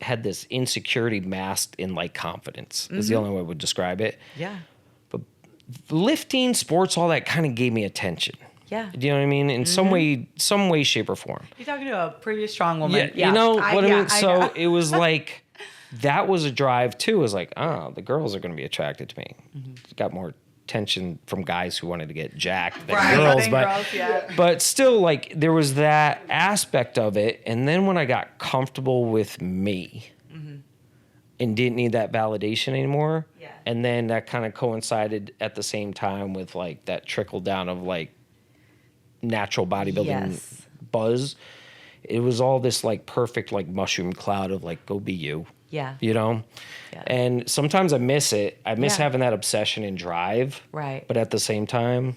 had this insecurity masked in like confidence is the only way I would describe it. Yeah. But lifting, sports, all that kind of gave me attention. Yeah. Do you know what I mean? In some way, shape, or form. You're talking to a pretty strong woman. Yeah. You know what I mean? So it was like, that was a drive too. It was like, the girls are going to be attracted to me. Got more attention from guys who wanted to get jacked than girls, but still, like, there was that aspect of it. And then when I got comfortable with me and didn't need that validation anymore, and then that kind of coincided at the same time with like that trickle down of like natural bodybuilding buzz. it was all this like perfect like mushroom cloud of like, go be you. Yeah. You know? Yeah. And sometimes I miss it. I miss having that obsession and drive. Right. But at the same time,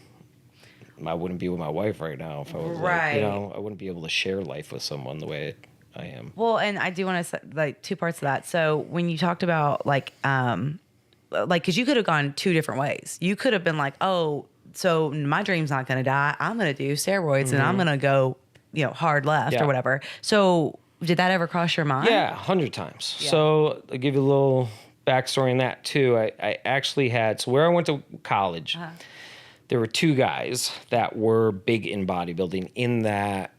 I wouldn't be with my wife right now if I was like, you know, I wouldn't be able to share life with someone the way I am. Well, and I do want to say like two parts of that. So when you talked about like because you could have gone two different ways. You could have been like, oh, so my dream's not going to die. I'm going to do steroids and I'm going to go, you know, hard left or whatever. So did that ever cross your mind? Yeah, 100 times. Yeah. So I'll give you a little backstory on that too. I actually had, so where I went to college, there were two guys that were big in bodybuilding in that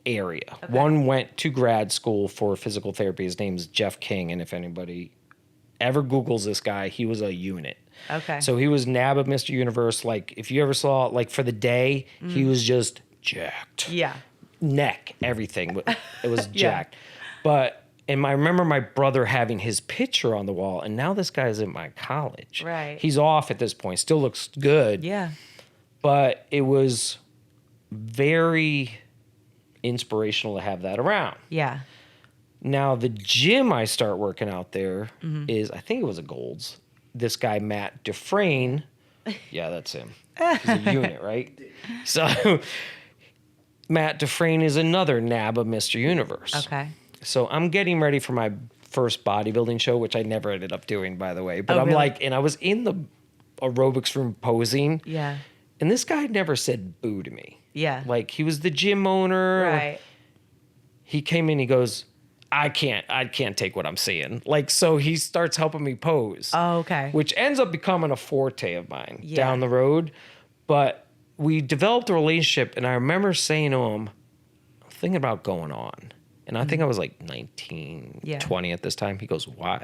area. Okay. One went to grad school for physical therapy. His name's Jeff King. And if anybody ever Googles this guy, he was a unit. Okay. So he was NABA Mr. Universe. Like if you ever saw, like for the day, he was just jacked. Yeah. Neck, everything. It was jacked. But, and I remember my brother having his picture on the wall, and now this guy's at my college. Right. He's off at this point, still looks good. Yeah. But it was very inspirational to have that around. Yeah. Now, the gym I start working out there is, I think it was a Gold's. This guy, Matt Dufresne. Yeah, that's him. He's a unit, right? So Matt Dufresne is another NABA Mr. Universe. Okay. So I'm getting ready for my first bodybuilding show, which I never ended up doing, by the way. But I'm really? Like, and I was in the aerobics room posing. Yeah. And this guy never said boo to me. Yeah. Like, he was the gym owner. Right. He came in, he goes, I can't take what I'm seeing. Like, so he starts helping me pose. Oh, okay. Which ends up becoming a forte of mine down the road. But we developed a relationship, and I remember saying to him, I'm thinking about going on. And I think I was like 19, 20 at this time. He goes, why?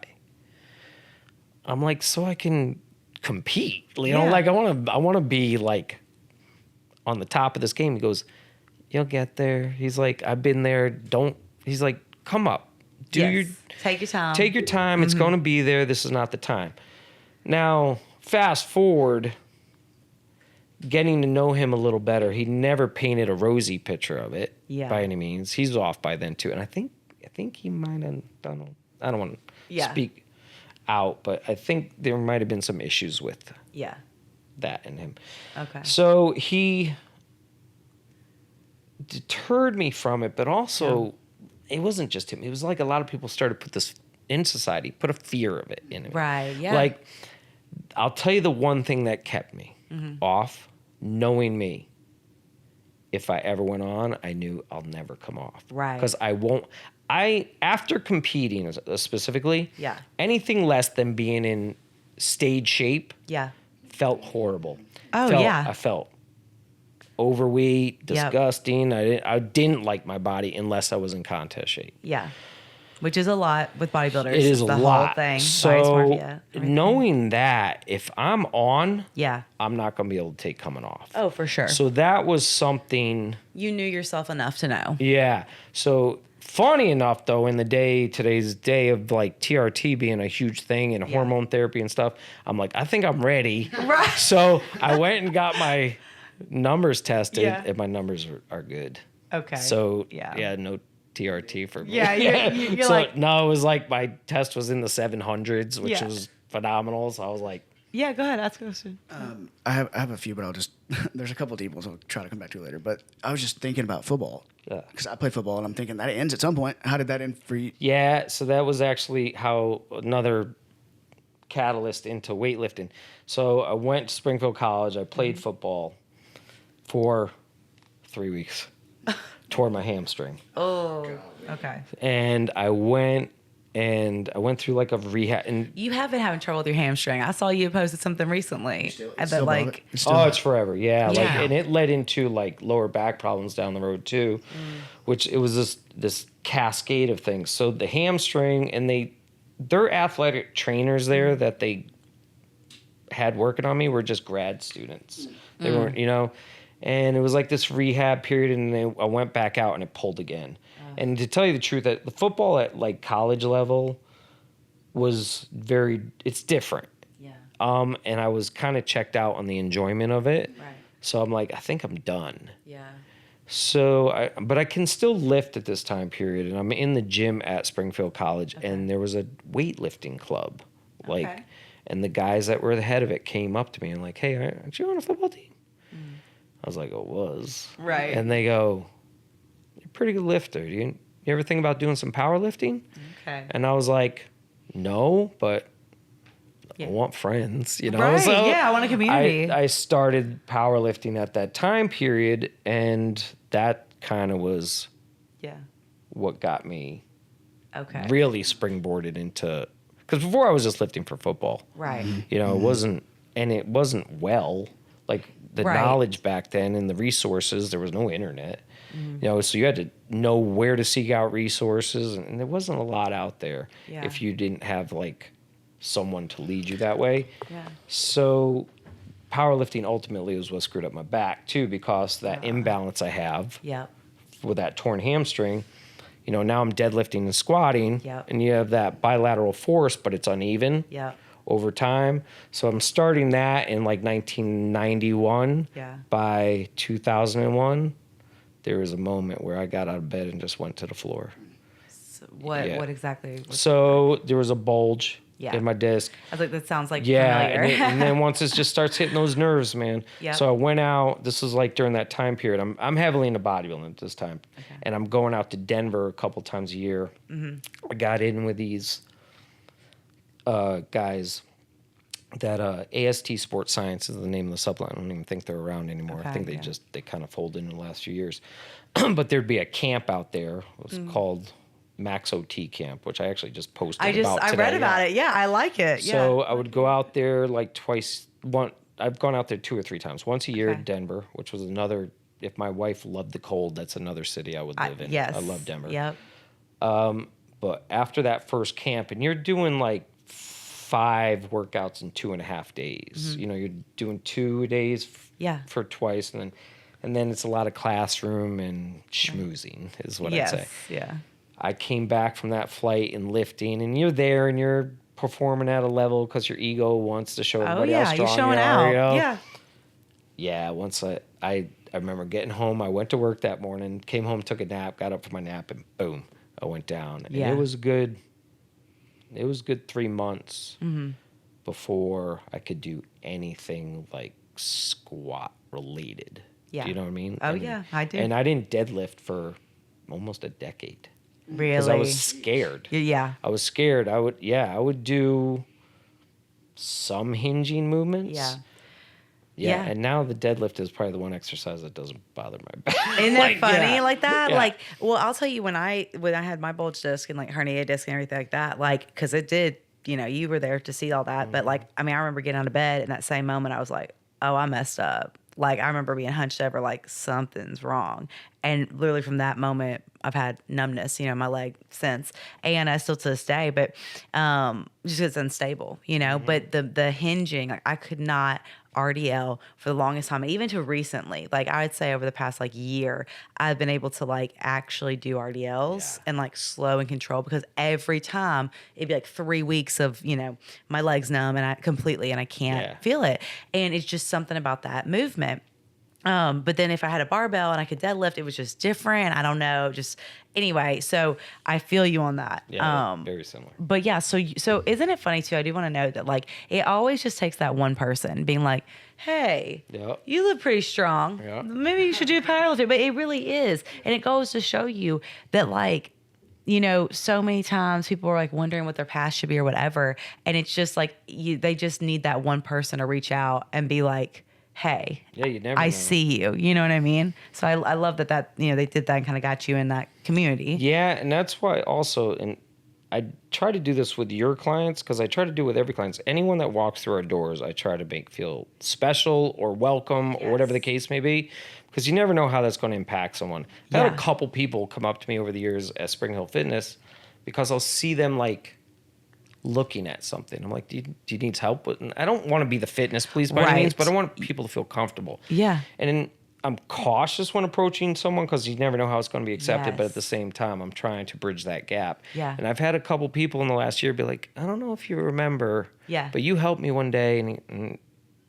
I'm like, so I can compete. You know, like I want to be like on the top of this game. He goes, you'll get there. He's like, I've been there. He's like, come up. Take your time. Take your time. It's going to be there. This is not the time. Now, fast forward, getting to know him a little better, he never painted a rosy picture of it by any means. He's off by then too, and I think he might have done. I don't want to speak out, but I think there might have been some issues with that in him. Okay. So he deterred me from it, but also it wasn't just him. It was like a lot of people started to put this in society, put a fear of it in him. Right. Yeah. Like, I'll tell you the one thing that kept me off. Knowing me, if I ever went on, I knew I'll never come off. Right. Because after competing specifically, anything less than being in stage shape felt horrible. Oh, I felt overweight, disgusting. I didn't like my body unless I was in contest shape. Yeah. Which is a lot with bodybuilders. It is a lot. Whole thing. So knowing that, if I'm on, I'm not going to be able to take coming off. Oh, for sure. So that was something. You knew yourself enough to know. Yeah. So funny enough, though, in today's day of like TRT being a huge thing and hormone therapy and stuff, I'm like, I think I'm ready. Right. So I went and got my numbers tested, and my numbers are good. Okay. So no TRT for me. Yeah, you're so, like... No, it was like my test was in the 700s, which was phenomenal. So I was like... Yeah, go ahead. Ask a question. I have a few, but I'll just... There's a couple of deep ones I'll try to come back to later. But I was just thinking about football. Yeah. Because I played football, and I'm thinking that ends at some point. How did that end for you? Yeah, so that was actually how another catalyst into weightlifting. So I went to Springfield College. I played football for 3 weeks. Tore my hamstring. Oh, okay. And I went through like a rehab. And you have been having trouble with your hamstring. I saw you posted something recently. It's forever. Yeah. Like, and it led into like lower back problems down the road too, which it was this cascade of things. So the hamstring, and their athletic trainers there that they had working on me were just grad students. They weren't, and it was like this rehab period, and then I went back out and it pulled again. And to tell you the truth, that the football at like college level was it's different. Yeah. And I was kind of checked out on the enjoyment of it. Right. So I'm like, I think I'm done. Yeah. So, but I can still lift at this time period, and I'm in the gym at Springfield College, and there was a weightlifting club, like, and the guys that were the head of it came up to me and like, hey, aren't you on a football team? I was like, oh, was. Right. And they go, you're a pretty good lifter. You ever think about doing some powerlifting? Okay. And I was like, no, but I want friends, you know? Right, so yeah, I want a community. I started powerlifting at that time period, and that kind of was what got me really springboarded into, because before I was just lifting for football. Right. You know, it wasn't well, like the knowledge back then and the resources, there was no internet. You know, so you had to know where to seek out resources, and there wasn't a lot out there if you didn't have like someone to lead you that way. Yeah. So powerlifting ultimately was what screwed up my back too, because that imbalance I have with that torn hamstring. You know, now I'm deadlifting and squatting, and you have that bilateral force, but it's uneven over time. So I'm starting that in like 1991. By 2001. There was a moment where I got out of bed and just went to the floor. So what exactly? So there was a bulge in my disc. I was like, that sounds like familiar. and then once it just starts hitting those nerves, man. So I went out. This was like during that time period. I'm heavily into bodybuilding at this time, and I'm going out to Denver a couple times a year. I got in with these guys. That AST Sports Science is the name of the supplement. I don't even think they're around anymore. I think they kind of folded in the last few years. But there'd be a camp out there. It was called Max OT Camp, which I actually just posted about today. I read about it. Yeah, I like it. So I would go out there like twice. I've gone out there 2 or 3 times. Once a year in Denver, which was another. If my wife loved the cold, that's another city I would live in. Yes. I love Denver. Yep. But after that first camp, and you're doing like 5 workouts in 2.5 days. You know, you're doing 2 days for twice, and then it's a lot of classroom and schmoozing is what I'd say. Yeah. I came back from that flight and lifting, and you're there and you're performing at a level because your ego wants to show everybody how strong you're showing you are, out. you know? Yeah. Yeah. Once I remember getting home, I went to work that morning, came home, took a nap, got up for my nap, and boom, I went down. And it was good. It was good 3 months before I could do anything like squat related. Yeah. Do you know what I mean? Oh, yeah, I do. And I didn't deadlift for almost a decade. Really? Because I was scared. Yeah. I was scared. I would do some hinging movements. Yeah. And now the deadlift is probably the one exercise that doesn't bother my back. Isn't that funny like that? Yeah. Like, well, I'll tell you when I had my bulge disc and like hernia disc and everything like that, like, because it did, you know, you were there to see all that. But like, I mean, I remember getting out of bed in that same moment, I was like, oh, I messed up. Like, I remember being hunched over like something's wrong. And literally from that moment, I've had numbness, you know, in my leg since. And still to this day, but just 'cause it's unstable, you know. But the hinging, like, I could not RDL for the longest time. And even to recently, like I would say over the past like year, I've been able to like actually do RDLs and like slow and control, because every time it'd be like 3 weeks of, you know, my legs numb and I can't feel it. And it's just something about that movement. But then if I had a barbell and I could deadlift, it was just different. I don't know. Just anyway. So I feel you on that. Yeah, very similar. But yeah, so isn't it funny too? I do want to note that like it always just takes that one person being like, "Hey, you look pretty strong. Maybe you should do powerlifting." But it really is, and it goes to show you that like, you know, so many times people are like wondering what their path should be or whatever, and it's just like they just need that one person to reach out and be like, hey, you never I know. see you. You know what I mean? So I love that, you know, they did that and kind of got you in that community. Yeah, and that's why also, and I try to do this with your clients, because I try to do it with every client. Anyone that walks through our doors, I try to make feel special or welcome or whatever the case may be, because you never know how that's going to impact someone. I've had a couple people come up to me over the years at Spring Hill Fitness because I'll see them like looking at something. I'm like, do you need help with? And I don't want to be the fitness police by any means, but I want people to feel comfortable. Yeah. And then I'm cautious when approaching someone because you never know how it's going to be accepted. But at the same time, I'm trying to bridge that gap. Yeah. And I've had a couple people in the last year be like, I don't know if you remember, but you helped me one day, and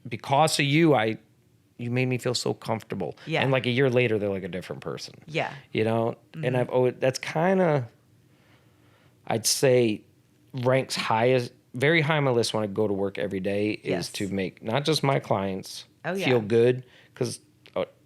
because of you, I you made me feel so comfortable. Yeah. And like a year later, they're like a different person. Yeah. You know? And that's kind of, I'd say, ranks very high on my list when I go to work every day is to make not just my clients feel good, because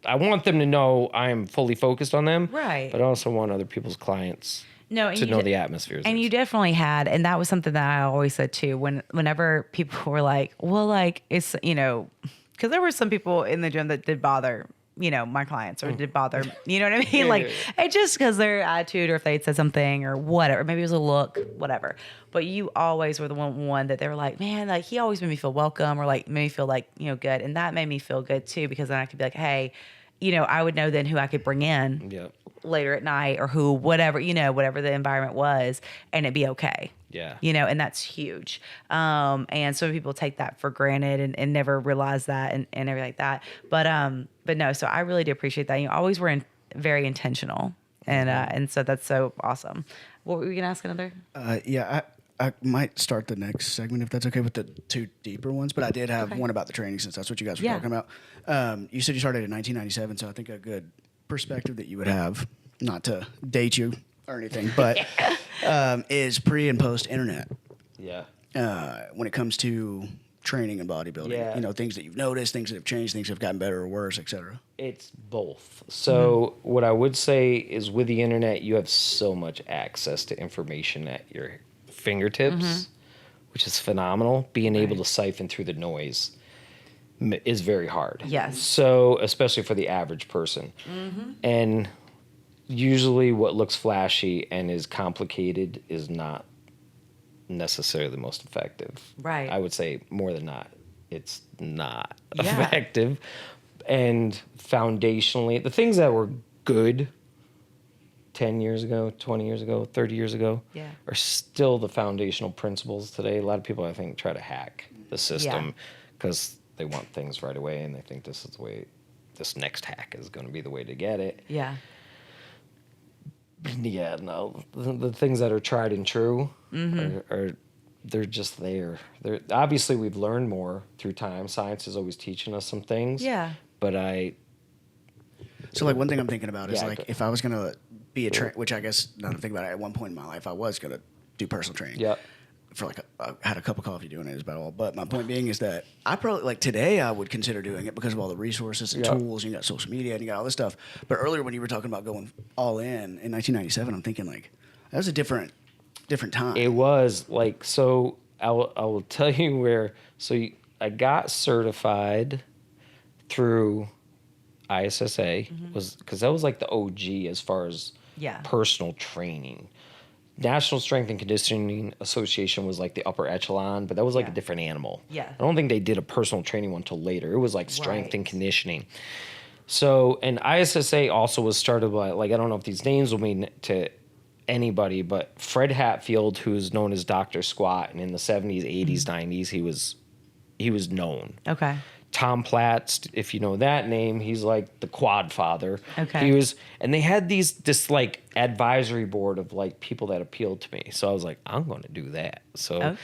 I want them to know I'm fully focused on them. Right. But I also want other people's clients to know the atmosphere. And you definitely had, and that was something that I always said too, whenever people were like, well, like, it's, you know, because there were some people in the gym that did bother, you know, my clients, or did bother, you know what I mean? Like, it just because their attitude, or if they'd said something or whatever, maybe it was a look, whatever. But you always were the one that they were like, man, like, he always made me feel welcome, or like made me feel like, you know, good. And that made me feel good too, because then I could be like, hey, you know, I would know then who I could bring in later at night, or who, whatever, you know, whatever the environment was, and it'd be okay. Yeah. You know, and that's huge. And some people take that for granted and never realize that and everything like that. But no, so I really do appreciate that. You always were very intentional. And so that's so awesome. What were you going to ask another? I might start the next segment if that's okay with the two deeper ones, but I did have one about the training, since that's what you guys were talking about. You said you started in 1997, so I think a good perspective that you would have, not to date you or anything, but is pre and post internet. Yeah. When it comes to training and bodybuilding, you know, things that you've noticed, things that have changed, things that have gotten better or worse, etc. It's both. So what I would say is, with the internet, you have so much access to information at your fingertips, which is phenomenal. Being able to siphon through the noise is very hard. Yes. So, especially for the average person. And usually what looks flashy and is complicated is not necessarily the most effective. Right. I would say more than not, it's not effective. And foundationally, the things that were good 10 years ago, 20 years ago, 30 years ago are still the foundational principles today. A lot of people, I think, try to hack the system because they want things right away, and they think this is the way, this next hack is going to be the way to get it. Yeah. Yeah, no, the things that are tried and true are they're just there. They're obviously, we've learned more through time. Science is always teaching us some things. Yeah. But So like one thing I'm thinking about is like if I was gonna be a which I guess now that I'm thinking about it, at one point in my life I was gonna do personal training. Yeah. For like I had a cup of coffee doing it is about all. But my point being is that I probably, like, today I would consider doing it because of all the resources and tools. You got social media and you got all this stuff. But earlier when you were talking about going all in 1997, I'm thinking like that was a different time. It was like, so I will tell you where. So I got certified through ISSA was because that was like the OG as far as personal training. National Strength and Conditioning Association was like the upper echelon, but that was like a different animal. Yeah. I don't think they did a personal training one till later. It was like strength and conditioning. So, and ISSA also was started by, like, I don't know if these names will mean to anybody, but Fred Hatfield, who's known as Dr. Squat, and in the 70s, 80s, 90s, he was known. Okay. Tom Platz, if you know that name, he's like the quad father. Okay. And they had this like advisory board of like people that appealed to me. So I was like, I'm going to do that. So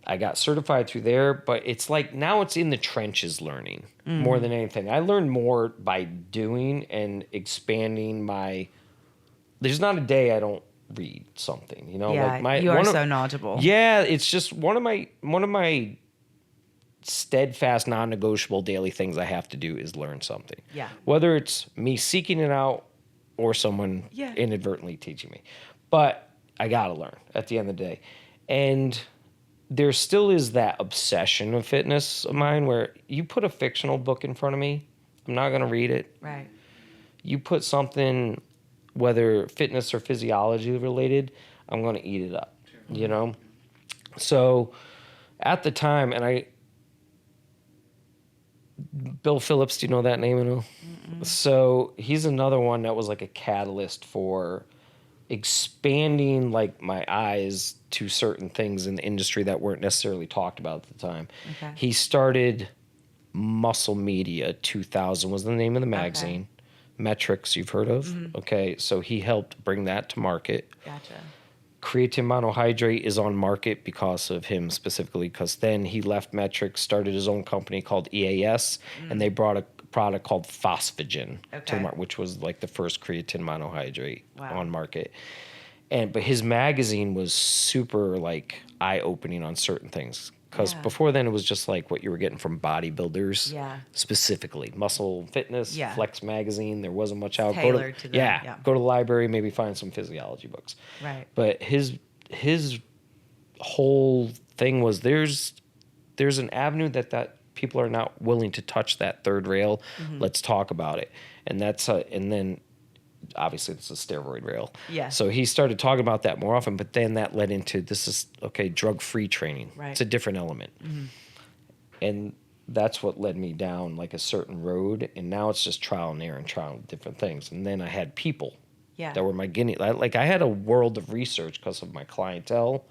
I got certified through there, but it's like now it's in the trenches learning more than anything. I learned more by doing and expanding my. There's not a day I don't read something, you know. Yeah, like you are so knowledgeable. Yeah, it's just one of my steadfast, non-negotiable daily things I have to do is learn something. Yeah. Whether it's me seeking it out or someone inadvertently teaching me. But I got to learn at the end of the day. And there still is that obsession of fitness of mine where you put a fictional book in front of me, I'm not going to read it. Right. You put something, whether fitness or physiology related, I'm going to eat it up, you know? So at the time, and Bill Phillips, do you know that name at all? So he's another one that was like a catalyst for expanding like my eyes to certain things in the industry that weren't necessarily talked about at the time. Okay. He started Muscle Media 2000 was the name of the magazine. Okay. Metrics you've heard of. Okay, so he helped bring that to market. Gotcha. Creatine monohydrate is on market because of him specifically, because then he left Metrics, started his own company called EAS, and they brought a product called Phosphagen to the market, which was like the first creatine monohydrate on market. But his magazine was super like eye-opening on certain things. Because before then, it was just like what you were getting from bodybuilders, specifically Muscle Fitness, Flex Magazine. There wasn't much out. Tailored to them. Go to the library, maybe find some physiology books. Right. But his whole thing was there's an avenue that people are not willing to touch that third rail. Let's talk about it, and then. Obviously, it's a steroid rail. Yeah. So he started talking about that more often, but then that led into drug-free training. Right. It's a different element. And that's what led me down like a certain road. And now it's just trial and error and trying different things. And then I had people that were my guinea. Like I had a world of research because of my clientele,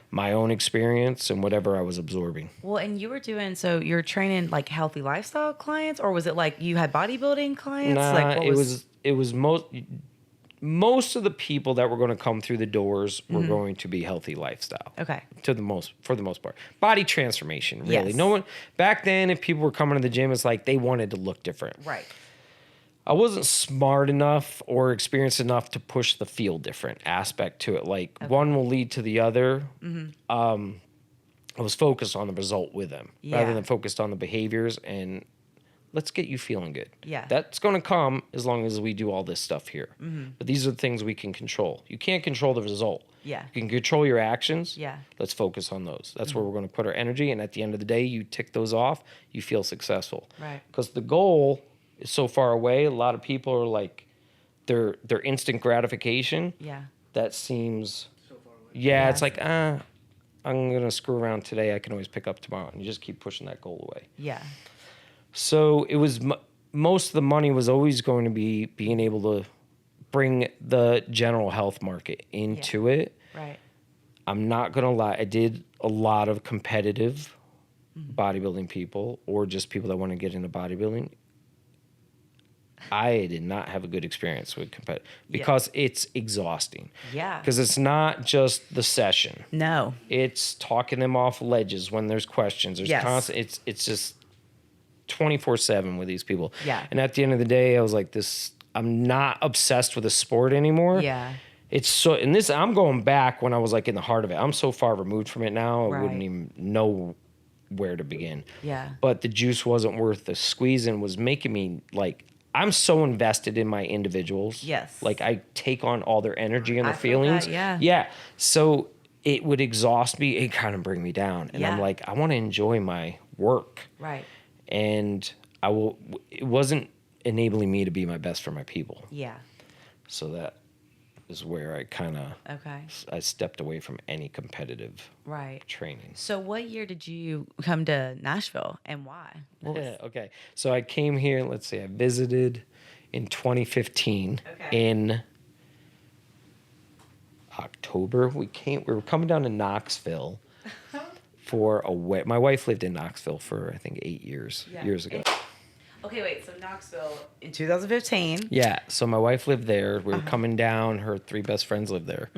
my own experience, and whatever I was absorbing. Well, and you were you're training like healthy lifestyle clients, or was it like you had bodybuilding clients? Nah, it was most of the people that were going to come through the doors were going to be healthy lifestyle. Okay. For the most part. Body transformation, really. Yes. No one back then, if people were coming to the gym, it's like they wanted to look different. Right. I wasn't smart enough or experienced enough to push the feel different aspect to it. Like one will lead to the other. I was focused on the result with them rather than focused on the behaviors and let's get you feeling good. Yeah. That's going to come as long as we do all this stuff here. But these are the things we can control. You can't control the result. Yeah. You can control your actions. Yeah. Let's focus on those. That's where we're going to put our energy. And at the end of the day, you tick those off, you feel successful. Right. Because the goal is so far away. A lot of people are like, their instant gratification. Yeah. That seems, so far away. Yeah, it's like, I'm going to screw around today. I can always pick up tomorrow. And you just keep pushing that goal away. Yeah. So it was most of the money was always going to be being able to bring the general health market into it. Right. I'm not going to lie. I did a lot of competitive bodybuilding people or just people that want to get into bodybuilding. I did not have a good experience with competitive because it's exhausting. Yeah. Because it's not just the session. No. It's talking them off ledges when there's questions. There's constant. It's just 24/7 with these people. Yeah. And at the end of the day, I was like, I'm not obsessed with the sport anymore. Yeah. It's so, and this, I'm going back when I was like in the heart of it. I'm so far removed from it now, I wouldn't even know where to begin. Yeah. But the juice wasn't worth the squeeze and was making me like, I'm so invested in my individuals. Yes. Like I take on all their energy and their feel feelings. that, yeah. Yeah. So it would exhaust me. It kind of bring me down. And I'm like, I want to enjoy my work. Right. And it wasn't enabling me to be my best for my people. Yeah. So that is where I kind of, I stepped away from any competitive training. So what year did you come to Nashville and why? Okay. So I came here, let's see, I visited in 2015 in October. We were coming down to Knoxville for my wife lived in Knoxville for I think 8 years ago. Okay, wait. So Knoxville in 2015. Yeah. So my wife lived there. We were coming down. Her 3 best friends lived there.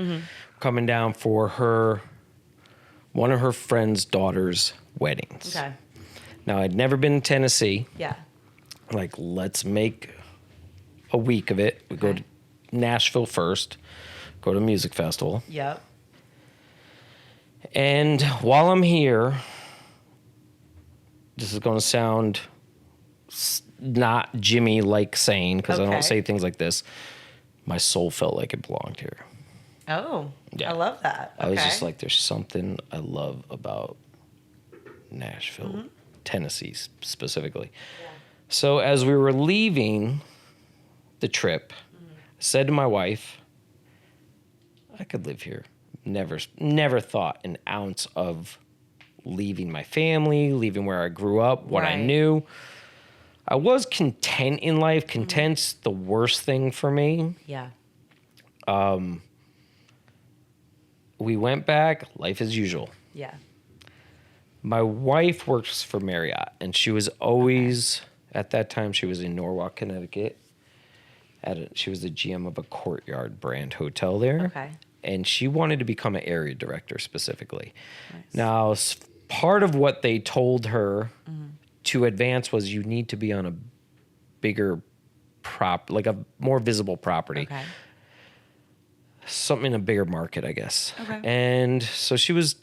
Coming down for one of her friend's daughter's weddings. Okay. Now I'd never been to Tennessee. Yeah. Like, let's make a week of it. We go to Nashville first. Go to a music festival. Yep. And while I'm here, this is going to sound not Jimmy-like saying, because I don't say things like this. My soul felt like it belonged here. Oh, yeah. I love that. I was just like, there's something I love about Nashville, Tennessee specifically. Yeah. So as we were leaving the trip, I said to my wife, I could live here. Never thought an ounce of leaving my family, leaving where I grew up, what I knew. I was content in life. Content's the worst thing for me. Yeah. We went back, life as usual. Yeah. My wife works for Marriott, and she was always, at that time, she was in Norwalk, Connecticut. She was the GM of a Courtyard brand hotel there. Okay. And she wanted to become an area director specifically. Nice. Now, part of what they told her to advance was you need to be on a bigger like a more visible property. Okay. Something in a bigger market, I guess. Okay. And so she was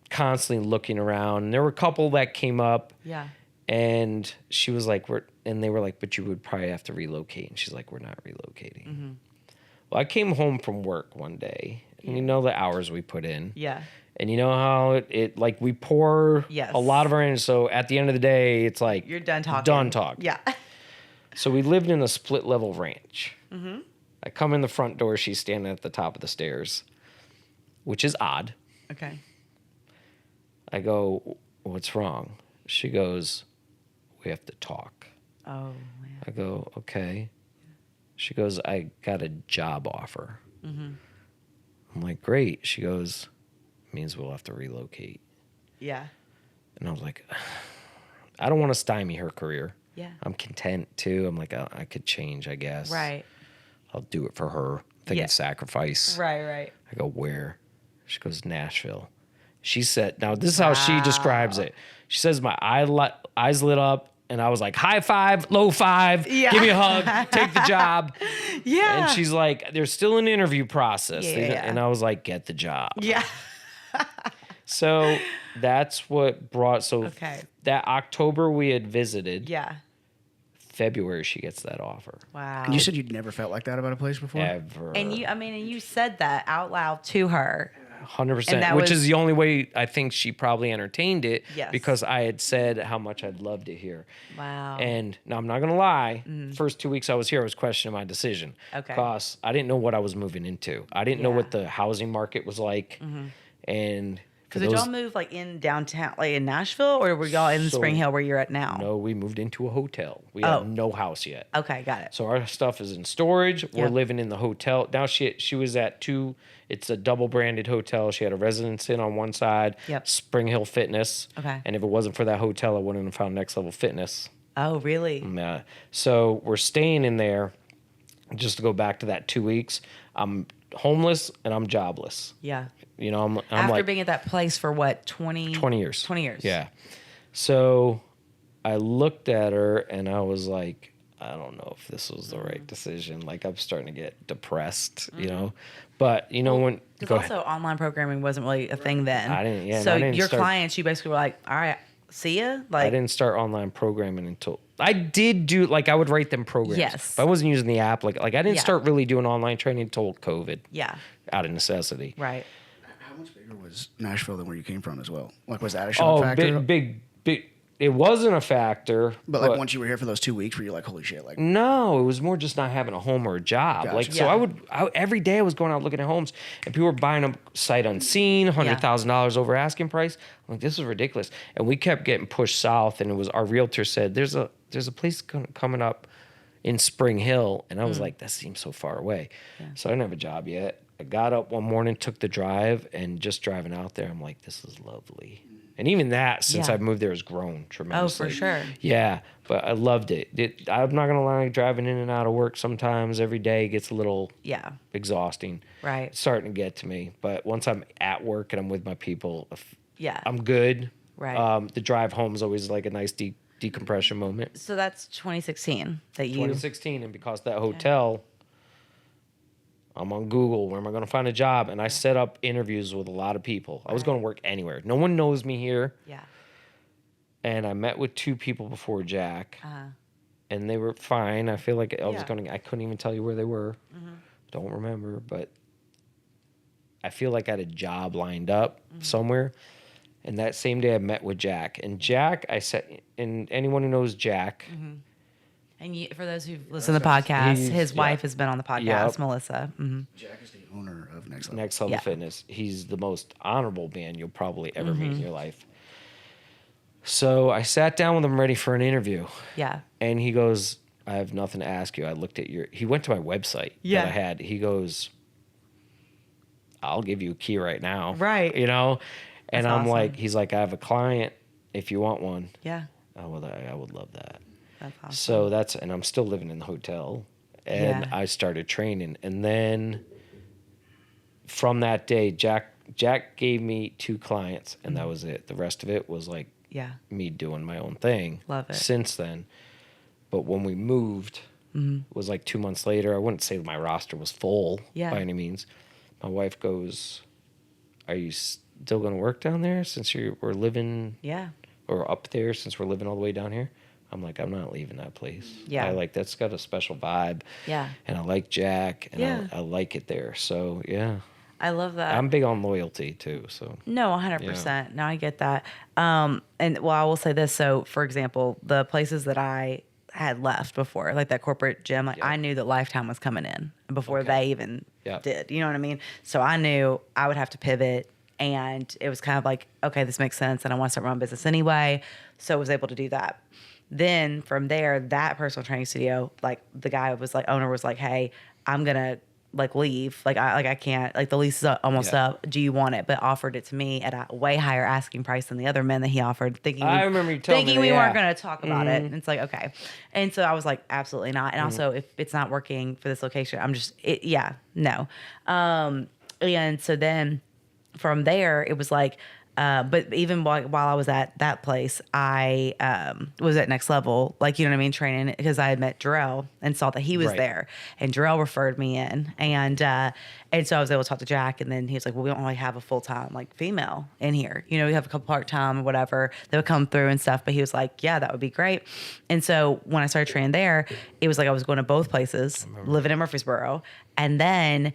constantly looking around. And there were a couple that came up. Yeah. And she was like, and they were like, but you would probably have to relocate. And she's like, we're not relocating. Mm-hmm. Well, I came home from work one day, and you know the hours we put in. Yeah. And you know how it like we pour a lot of our energy. So at the end of the day, it's like you're done talking. Done talking. Yeah. So we lived in a split level ranch. Mm-hmm. I come in the front door. She's standing at the top of the stairs, which is odd. Okay. I go, what's wrong? She goes, we have to talk. Oh, man. I go, okay. She goes, I got a job offer. Mm-hmm. I'm like, great. She goes, means we'll have to relocate. Yeah. And I was like, I don't want to stymie her career. Yeah. I'm content too. I'm like, I could change, I guess. Right. I'll do it for her. Thinking sacrifice. Right. I go, where? She goes, Nashville. She said, now this is how she describes it. She says, my eyes lit up. And I was like, high five, low five, give me a hug, take the job. Yeah. And she's like, there's still an interview process. Yeah. And I was like, get the job. Yeah. So that's what brought, okay. That October we had visited. Yeah. February she gets that offer. Wow. And you said you'd never felt like that about a place before? Ever. And you said that out loud to her. 100%, which is the only way I think she probably entertained it. Yes. Because I had said how much I'd love to hear. Wow. And now I'm not going to lie. First 2 weeks I was here, I was questioning my decision. Okay. Because I didn't know what I was moving into. I didn't know what the housing market was like. And because did y'all move like in downtown, like in Nashville, or were y'all in Spring Hill where you're at now? No, we moved into a hotel. We have no house yet. Okay, got it. So our stuff is in storage. We're living in the hotel. Now she was at it's a double branded hotel. She had a Residence Inn on one side, Spring Hill Fitness. Okay. And if it wasn't for that hotel, I wouldn't have found Next Level Fitness. Oh, really? So we're staying in there. Just to go back to that 2 weeks, I'm homeless and I'm jobless. Yeah. You know, I'm after like, being at that place for what, 20 years? 20 years. Yeah. So I looked at her and I was like, I don't know if this was the right decision. Like, I'm starting to get depressed, you know. But, you know, because also online programming wasn't really a thing then. I didn't, so your clients, you basically were like, all right, see ya? Like, I didn't start online programming until I did do, like, I would write them programs. Yes. But I wasn't using the app. Like I didn't start really doing online training until COVID. Yeah. Out of necessity. Right. How much bigger was Nashville than where you came from as well? Like, was that a shock factor? Big. It wasn't a factor. But like once you were here for those 2 weeks, were you like, holy shit? Like, no, it was more just not having a home or a job. Gotcha. Like, so every day I was going out looking at homes, and people were buying them sight unseen, $100,000 over asking price. I'm like, this is ridiculous. And we kept getting pushed south, and it was our realtor said, there's a place coming up in Spring Hill, and I was like, that seems so far away. Yeah. So I didn't have a job yet. I got up one morning, took the drive, and just driving out there, I'm like, this is lovely. And even that, since I've moved there, has grown tremendously. Oh, for sure. Yeah, but I loved it. I'm not going to lie, driving in and out of work sometimes every day gets a little exhausting. Right. It's starting to get to me. But once I'm at work and I'm with my people, I'm good. Right. The drive home is always like a nice decompression moment. So that's 2016 that you... 2016, and because that hotel... I'm on Google, where am I going to find a job? And I set up interviews with a lot of people. I was going to work anywhere. No one knows me here. Yeah. And I met with 2 people before Jack. And they were fine. I feel like I couldn't even tell you where they were. Don't remember, but I feel like I had a job lined up somewhere. And that same day I met with Jack. And Jack, and anyone who knows Jack... And for those who've listened to the podcast, his wife has been on the podcast, Melissa. Jack is the owner of Next Level. Next Level Fitness. He's the most honorable man you'll probably ever meet in your life. So I sat down with him ready for an interview. Yeah. And he goes, I have nothing to ask you. I looked at he went to my website that I had. He goes, I'll give you a key right now. Right. You know? And That's I'm awesome. like, he's like, I have a client if you want one. Yeah. I would love that. That's awesome. So and I'm still living in the hotel, and I started training. And then from that day, Jack gave me 2 clients, and that was it. The rest of it was like me doing my own thing. Love it. Since then, But when we moved, it was like 2 months later. I wouldn't say my roster was full by any means. My wife goes, "Are you still going to work down there since we're living or up there since we're living all the way down here?" I'm like, "I'm not leaving that place. That's got a special vibe. And I like Jack, and I like it there. So I love that. I'm big on loyalty too. So no, 100%. No, I get that. And well, I will say this. So, for example, the places that I had left before, like that corporate gym, like I knew that Lifetime was coming in before they even did. You know what I mean? So I knew I would have to pivot, and it was kind of like, okay, this makes sense, and I want to start my own business anyway. So I was able to do that. Then from there, that personal training studio, like the guy was like, owner was like, "Hey, I'm gonna like leave. I can't, like the lease is almost up. Do you want it?" But offered it to me at a way higher asking price than the other men that he offered, thinking I remember you telling me we weren't going to talk about it. And it's like, okay. And so I was like, absolutely not. And also, if it's not working for this location, I'm just, no. And so then from there, it was like, but even while I was at that place, I was at Next Level, like, you know what I mean, training, because I had met Jarrell and saw that he was there, and Jarrell referred me in, and so I was able to talk to Jack, and then he was like, "Well, we don't really have a full time like female in here, you know, we have a couple part time or whatever that would come through and stuff." But he was like, "Yeah, that would be great." And so when I started training there, it was like I was going to both places, living in Murfreesboro, and then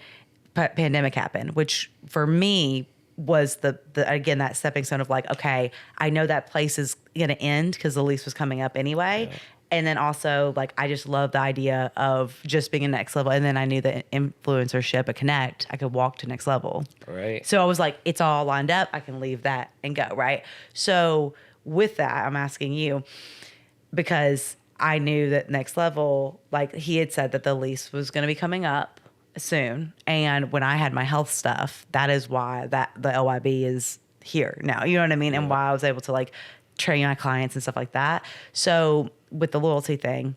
pandemic happened, which for me was the again that stepping stone of like, okay, I know that place is gonna end because the lease was coming up anyway. And then also, like, I just love the idea of just being a Next Level. And then I knew that influencership at Connect, I could walk to Next Level. Right. So I was like, it's all lined up. I can leave that and go, right? So with that, I'm asking you, because I knew that Next Level, like he had said that the lease was going to be coming up soon. And when I had my health stuff, that is why that the LYB is here now. You know what I mean? And why I was able to like train my clients and stuff like that. So with the loyalty thing,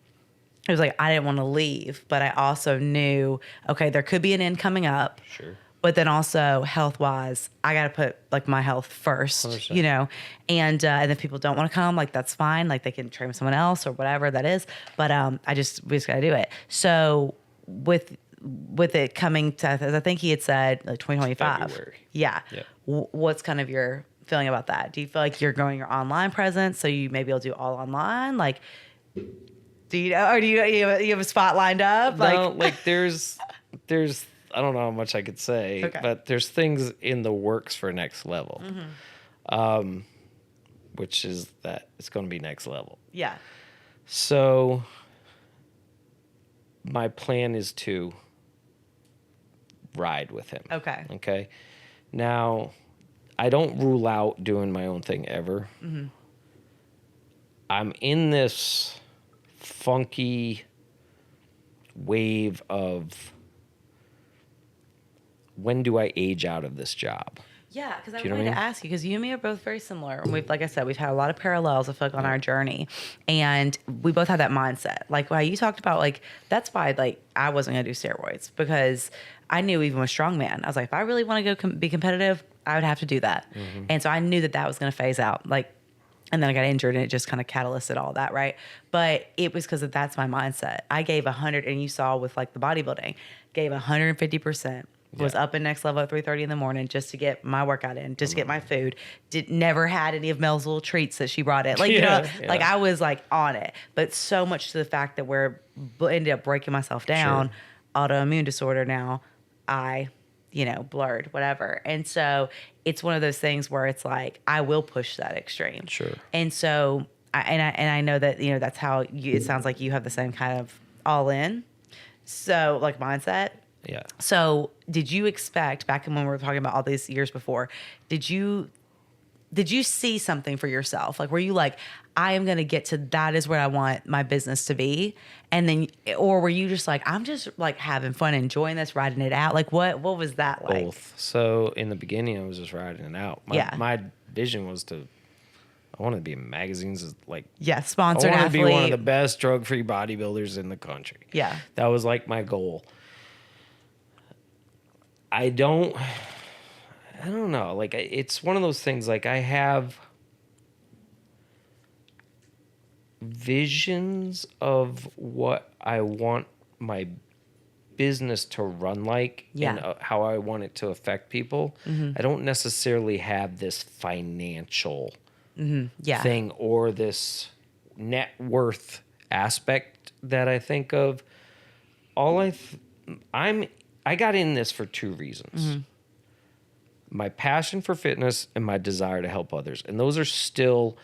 it was like I didn't want to leave, but I also knew, okay, there could be an end coming up. Sure. But then also health-wise, I got to put like my health first, 100%. you know. And if people don't want to come, like that's fine. Like they can train with someone else or whatever that is. But we just got to do it. So with it coming to, as I think he had said, like 2025. February. Yeah. What's kind of your feeling about that? Do you feel like you're growing your online presence so you maybe will do all online? Like, do you know, or do you have a spot lined up? No, like there's I don't know how much I could say, but there's things in the works for Next Level, which is that it's going to be Next Level. Yeah. So my plan is to ride with him. Okay. Now, I don't rule out doing my own thing ever. I'm in this funky wave of when do I age out of this job? Yeah, because I wanted to ask you, because you and me are both very similar. And we've, like I said, we've had a lot of parallels, I feel like, on our journey. And we both had that mindset. Like, how you talked about, like, that's why, like, I wasn't going to do steroids, because I knew even with strongman, I was like, if I really want to go be competitive, I would have to do that. And so I knew that was going to phase out. Like, and then I got injured, and it just kind of catalysted all that, right? But it was because that's my mindset. I gave 100, and you saw with, like, the bodybuilding, gave 150%. Was up in Next Level at 3:30 in the morning just to get my workout in, just to get my food. Never had any of Mel's little treats that she brought in. Like, you know, like I was like on it. But so much to the fact that ended up breaking myself down, autoimmune disorder now, blurred, whatever. And so it's one of those things where it's like, I will push that extreme. Sure. And so, I know that, you know, that's how it sounds like you have the same kind of all in. So like mindset. Yeah. So did you expect, back when we were talking about all these years before, did you see something for yourself? Like, were you like, I am going to get to, that is where I want my business to be? And then, or were you just like, I'm just like having fun, enjoying this, riding it out? Like, what was that like? Both. So in the beginning, I was just riding it out. My vision was I wanted to be in magazines as like, sponsored athlete. I wanted to be one of the best drug-free bodybuilders in the country. Yeah. That was like my goal. I don't know. Like, it's one of those things, like, I have visions of what I want my business to run like and how I want it to affect people. I don't necessarily have this financial thing or this net worth aspect that I think of. I got in this for two reasons. My passion for fitness and my desire to help others. And those are still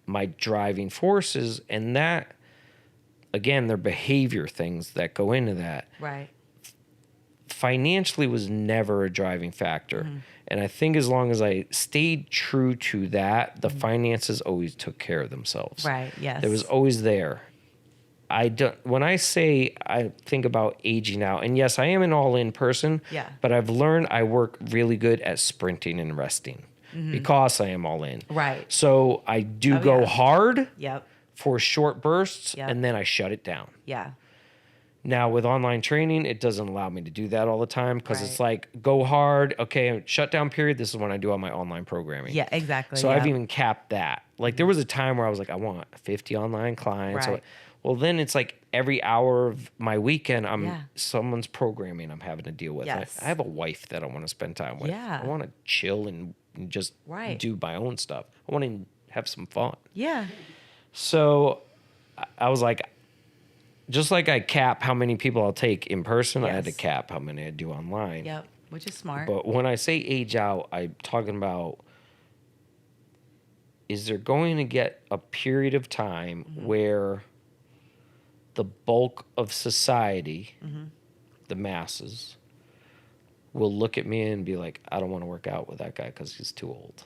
my driving forces. And that, again, they're behavior things that go into that. Right. Financially was never a driving factor. And I think as long as I stayed true to that, the finances always took care of themselves. Right, yes. It was always there. When I say I think about aging out, and yes, I am an all-in person, but I've learned I work really good at sprinting and resting because I am all in. Right. So I do go hard Yep. for short bursts, and then I shut it down. Yeah. Now, with online training, it doesn't allow me to do that all the time because it's like, go hard. Okay, shutdown period. This is when I do all my online programming. Yeah, exactly. So I've even capped that. Like, there was a time where I was like, I want 50 online clients. Right. Well, then it's like every hour of my weekend, someone's programming I'm having to deal with. Yes. I have a wife that I want to spend time with. Yeah. I want to chill and just do my own stuff. I want to have some fun. Yeah. So I was like, just like I cap how many people I'll take in person, I had to cap how many I do online. Yep, which is smart. But when I say age out, I'm talking about, is there going to get a period of time where the bulk of society, the masses, will look at me and be like, I don't want to work out with that guy because he's too old.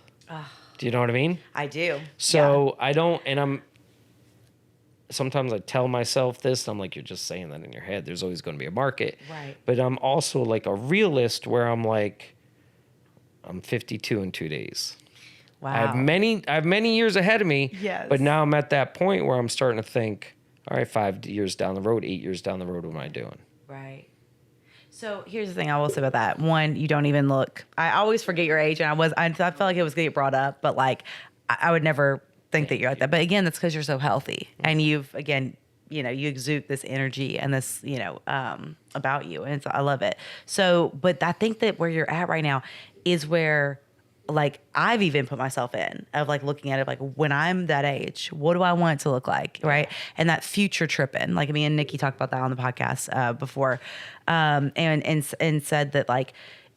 Do you know what I mean? I do. So I don't, and sometimes I tell myself this, I'm like, you're just saying that in your head. There's always going to be a market. Right. But I'm also like a realist where I'm like, I'm 52 in 2 days. Wow. I have many years ahead of me. Yes. But now I'm at that point where I'm starting to think, all right, 5 years down the road, 8 years down the road, what am I doing? Right. So here's the thing I will say about that. One, you don't even look. I always forget your age, and I felt like it was going to get brought up, but like I would never think that you're like that. But again, that's because you're so healthy, and you've you exude this energy and this about you, and I love it. So, but I think that where you're at right now is where, like, I've even put myself in of like looking at it like, when I'm that age, what do I want it to look like, right? And that future tripping, like me and Nikki talked about that on the podcast before, and said that like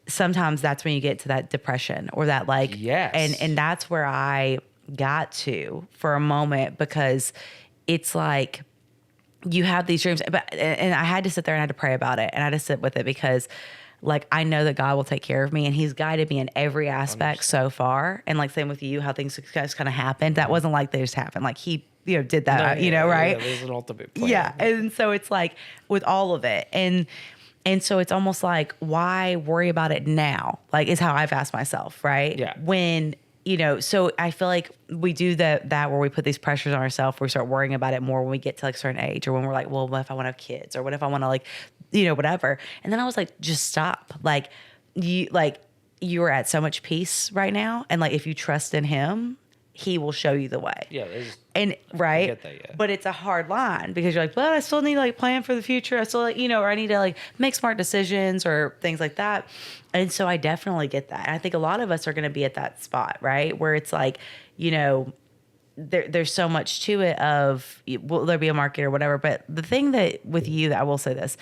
sometimes that's when you get to that depression or that like, and that's where I got to for a moment, because it's like you have these dreams, and I had to sit there and I had to pray about it, and I had to sit with it because, like, I know that God will take care of me, and He's guided me in every aspect so far. And like, same with you, how things just kind of happened. That wasn't like they just happened. Like He, did that, right? Yeah, there's an ultimate plan. Yeah. And so it's like with all of it. And so it's almost like, why worry about it now? Like, is how I've asked myself, right? Yeah. When, so I feel like we do that where we put these pressures on ourselves, we start worrying about it more when we get to like a certain age, or when we're like, well, what if I want to have kids, or what if I want to like, whatever. And then I was like, just stop. Like you are at so much peace right now. And like, if you trust in Him, He will show you the way. Yeah. And right. I get that, yeah. But it's a hard line, because you're like, but I still need to like plan for the future. I still like, or I need to like make smart decisions or things like that. And so I definitely get that. And I think a lot of us are going to be at that spot, right? Where it's like, there's so much to it of, will there be a market or whatever? But the thing that with you, that I will say this,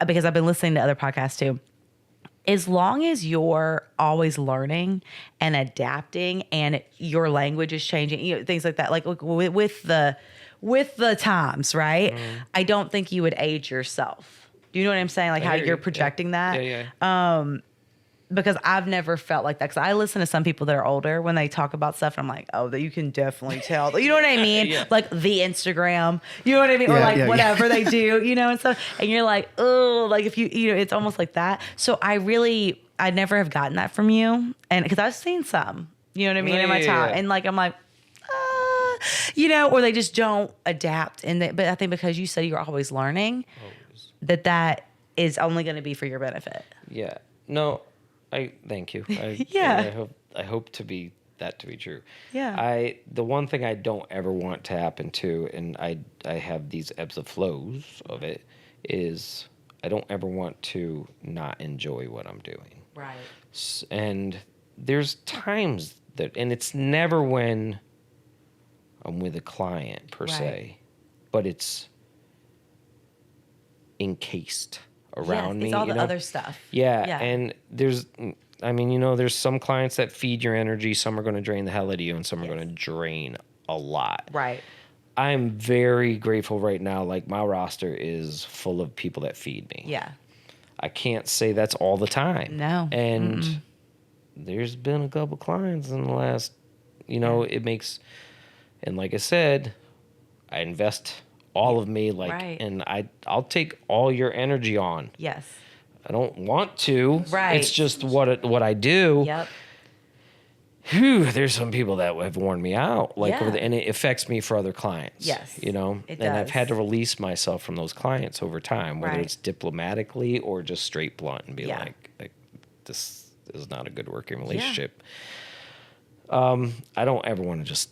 because I've been listening to other podcasts too, as long as you're always learning and adapting and your language is changing, things like that, like with the times, right? I don't think you would age yourself. Do you know what I'm saying? Like how you're projecting that? Yeah. Because I've never felt like that. Because I listen to some people that are older when they talk about stuff, and I'm like, oh, that you can definitely tell. You know what I mean? Yeah. Like the Instagram, you know what I mean? Or like whatever they do, and stuff. And you're like, oh, like if it's almost like that. So I never have gotten that from you. And because I've seen some, you know what I mean, in my time. And like, I'm like, or they just don't adapt. But I think because you said you're always learning, that is only going to be for your benefit. Yeah. No, I thank you. Yeah. I hope to be that to be true. Yeah. The one thing I don't ever want to happen to, and I have these ebbs and flows of it, is I don't ever want to not enjoy what I'm doing. Right. And there's times that, and it's never when I'm with a client per se, but it's encased around me. It's all the other stuff. Yeah. And there's some clients that feed your energy. Some are going to drain the hell out of you, and some are going to drain a lot. Right. I'm very grateful right now. Like, my roster is full of people that feed me. Yeah. I can't say that's all the time. No. And there's been a couple clients in the last, it makes, and like I said, I invest all of me, and I'll take all your energy on. Yes. I don't want to. Right. It's just what I do. Yep. Whew, there's some people that have worn me out, and it affects me for other clients. Yes, it does. And I've had to release myself from those clients over time, whether it's diplomatically or just straight blunt, and be like, this is not a good working relationship. I don't ever want to just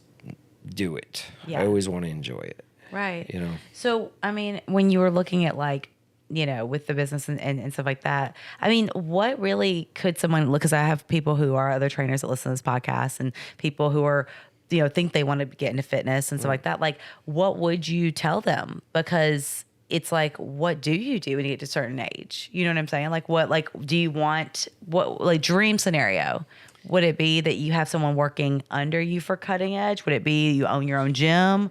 do it. I always want to enjoy it. Right. You know. So, I mean, when you were looking at with the business and stuff like that, I mean, what really could someone look, because I have people who are other trainers that listen to this podcast and people who are, think they want to get into fitness and stuff like that. Like, what would you tell them? Because it's like, what do you do when you get to a certain age? You know what I'm saying? Like, do you want, dream scennario? Would it be that you have someone working under you for cutting edge? Would it be you own your own gym?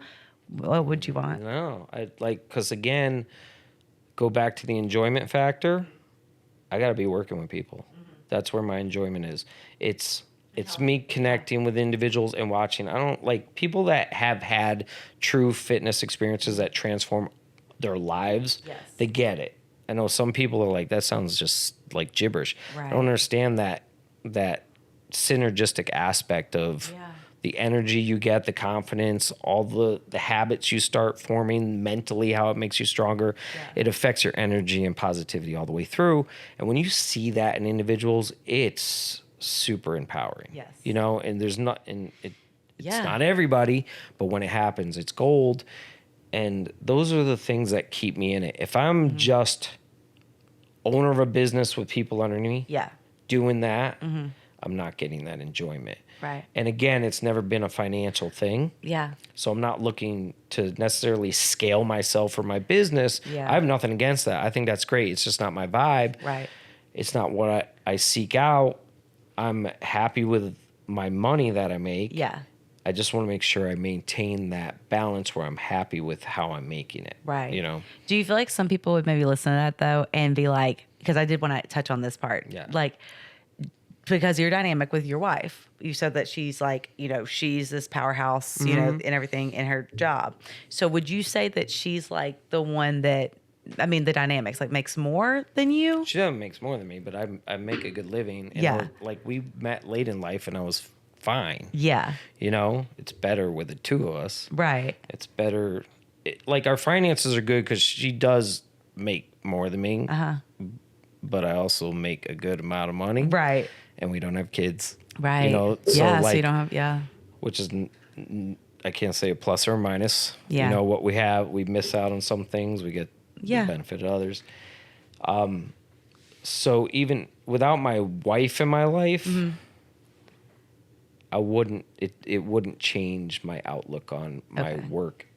What would you want? No, because again, go back to the enjoyment factor. I got to be working with people. Mm-hmm. That's where my enjoyment is. It's me connecting with individuals and watching. I don't like people that have had true fitness experiences that transform their lives. Yes. They get it. I know some people are like, that sounds just like gibberish. Right. I don't understand that synergistic aspect of the energy you get, the confidence, all the habits you start forming mentally, how it makes you stronger. Yeah. It affects your energy and positivity all the way through. And when you see that in individuals, it's super empowering. Yes. And there's not, it's not everybody, but when it happens, it's gold. And those are the things that keep me in it. If I'm just owner of a business with people under me, doing that, I'm not getting that enjoyment. Right. And again, it's never been a financial thing. Yeah. So I'm not looking to necessarily scale myself for my business. Yeah. I have nothing against that. I think that's great. It's just not my vibe. Right. It's not what I seek out. I'm happy with my money that I make. Yeah. I just want to make sure I maintain that balance where I'm happy with how I'm making it. Right. Do you feel like some people would maybe listen to that though and be like, because I did want to touch on this part. Yeah. Like, because you're dynamic with your wife. You said that she's like, she's this powerhouse, and everything in her job. So would you say that she's like the one that, the dynamics, like makes more than you? She doesn't make more than me, but I make a good living. And we met late in life and I was fine. Yeah. It's better with the two of us. Right. It's better. Our finances are good because she does make more than me. Uh-huh. But I also make a good amount of money. Right. And we don't have kids. Right. So so you don't have, which is, I can't say a plus or a minus. Yeah. What we have, we miss out on some things. We get the benefit of others. So even without my wife in my life, I wouldn't, it wouldn't change my outlook on my work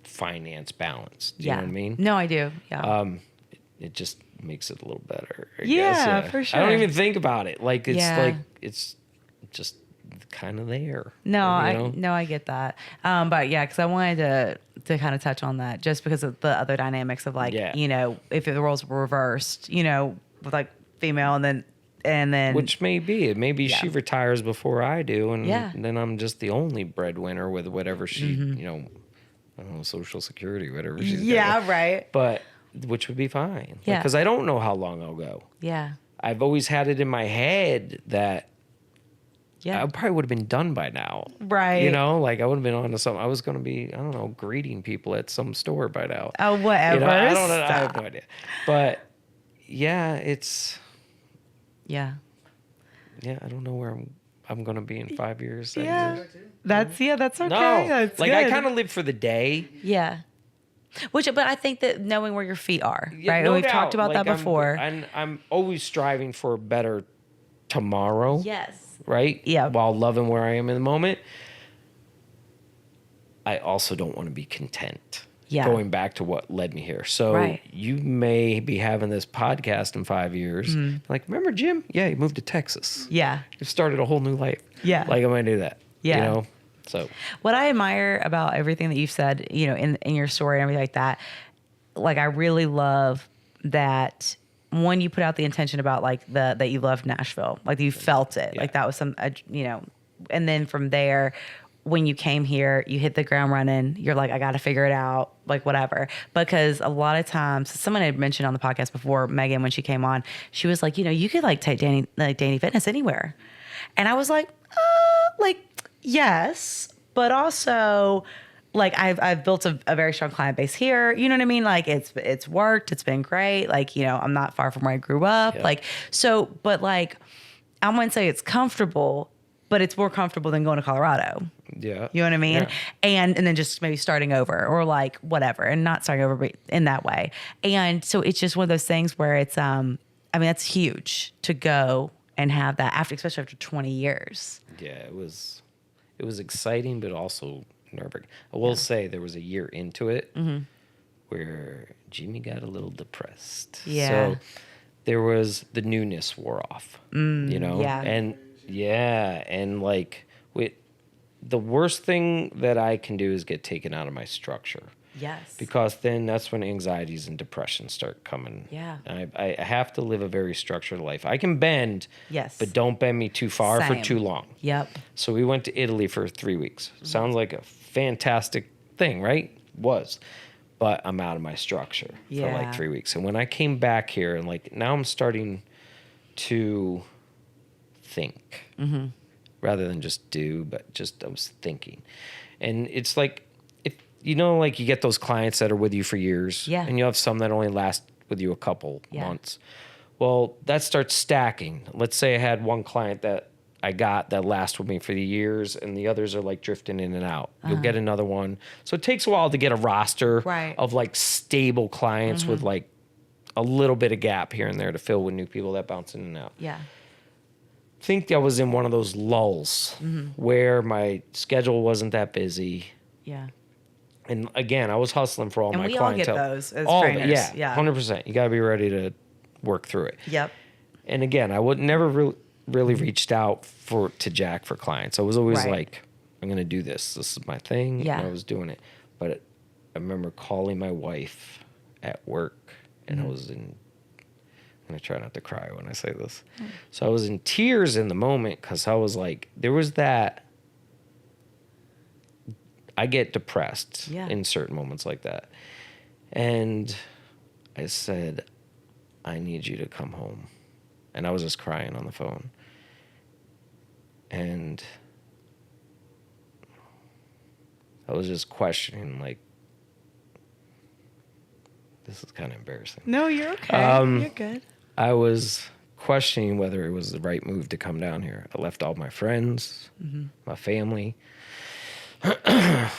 finance balance. Do you know what I mean? No, I do. Yeah. It just makes it a little better. I guess. Yeah, for sure. I don't even think about it. It's just kind of there. No, I get that. But because I wanted to kind of touch on that just because of the other dynamics of if the roles were reversed, with like female and then which may be. Maybe she retires before I do, and then I'm just the only breadwinner with whatever she, I don't know, Social Security, whatever she's got. Right. But which would be fine. Yeah. Because I don't know how long I'll go. Yeah. I've always had it in my head that I probably would have been done by now. Right. I would have been on to something. I was going to be, I don't know, greeting people at some store by now. Oh, whatever. I don't know. I have no idea. But it's... Yeah, I don't know I'm going to be in 5 years. Yeah. That's okay. No, that's like good. I kind of live for the day. Yeah. But I think that knowing where your feet are, Yeah, right? no We've doubt. talked about Like, that before. I'm always striving for a better tomorrow. Yes. Right? Yeah. While loving where I am in the moment. I also don't want to be content. Yeah. Going back to what led me here. So you may be having this podcast in 5 years. Like, remember Jim? Yeah, he moved to Texas. Yeah. He started a whole new life. Yeah. Like, I'm going to do that. Yeah. You know? So what I admire about everything that you've said, you know, in your story and everything like that, like I really love that one, you put out the intention about like that you loved Nashville, like you felt it, like that was some, you know, and then from there, when you came here, you hit the ground running. You're like, I got to figure it out, like whatever. Because a lot of times, someone had mentioned on the podcast before, Megan, when she came on, she was like, you know, you could like take Dani Fitness anywhere, and I was like, yes, but also like I've built a very strong client base here. You know what I mean? Like it's worked. It's been great. Like, you know, I'm not far from where I grew up. Yeah. Like, so, but like, I wouldn't say it's comfortable, but it's more comfortable than going to Colorado. Yeah. You know what I mean? Yeah. And then just maybe starting over or like whatever, and not starting over but in that way. And so it's just one of those things where it's, I mean, that's huge to go and have that after, especially after 20 years. Yeah, it was exciting, but also nerve-wracking. I will say there was a year into it where Jimmy got a little depressed. Yeah. So there was the newness wore off, you know? Yeah. And like the worst thing that I can do is get taken out of my structure. Yes. Because then that's when anxieties and depression start coming. Yeah. I have to live a very structured life. I can bend, yes, but don't bend me too far for too long. Yep. So we went to Italy for 3 weeks. Sounds like a fantastic thing, right? Was. But I'm out of my structure for like 3 weeks. And when I came back here and like now I'm starting to think rather than just do, but just I was thinking. And it's like, you know, like you get those clients that are with you for years, and you have some that only last with you a couple months. Well, that starts stacking. Let's say I had one client that I got that lasts with me for the years, and the others are like drifting in and out. You'll get another one. So it takes a while to get a roster of like stable clients with like a little bit of gap here and there to fill with new people that bounce in and out. Yeah. I think I was in one of those lulls where my schedule wasn't that busy. Yeah. And again, I was hustling for all my clientele. And we all get those as trainers. Yeah, 100%. You got to be ready to work through it. Yep. And again, I would never really reached out to Jack for clients. I was always like, I'm going to do this. This is my thing. Yeah. And I was doing it. But I remember calling my wife at work, and I was I'm going to try not to cry when I say this. So I was in tears in the moment because I was like, there was that. I get depressed in certain moments like that. And I said, I need you to come home. And I was just crying on the phone. And I was just questioning, like, this is kind of embarrassing. No, you're okay. You're good. I was questioning whether it was the right move to come down here. I left all my friends, my family. I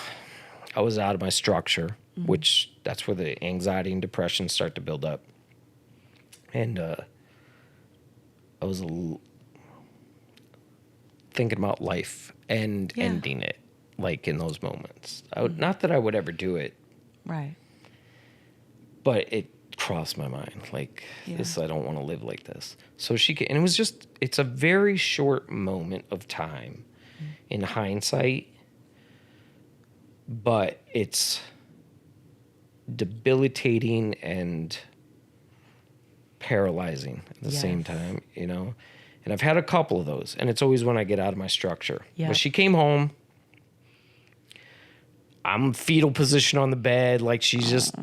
was out of my structure, which that's where the anxiety and depression start to build up. And I was thinking about life and ending it, like in those moments. Not that I would ever do it. Right. But it crossed my mind, like, this, I don't want to live like this. So and it was just, it's a very short moment of time in hindsight, but it's debilitating and paralyzing at the same time, you know? And I've had a couple of those, and it's always when I get out of my structure. Yeah. But she came home. I'm fetal position on the bed, like she's just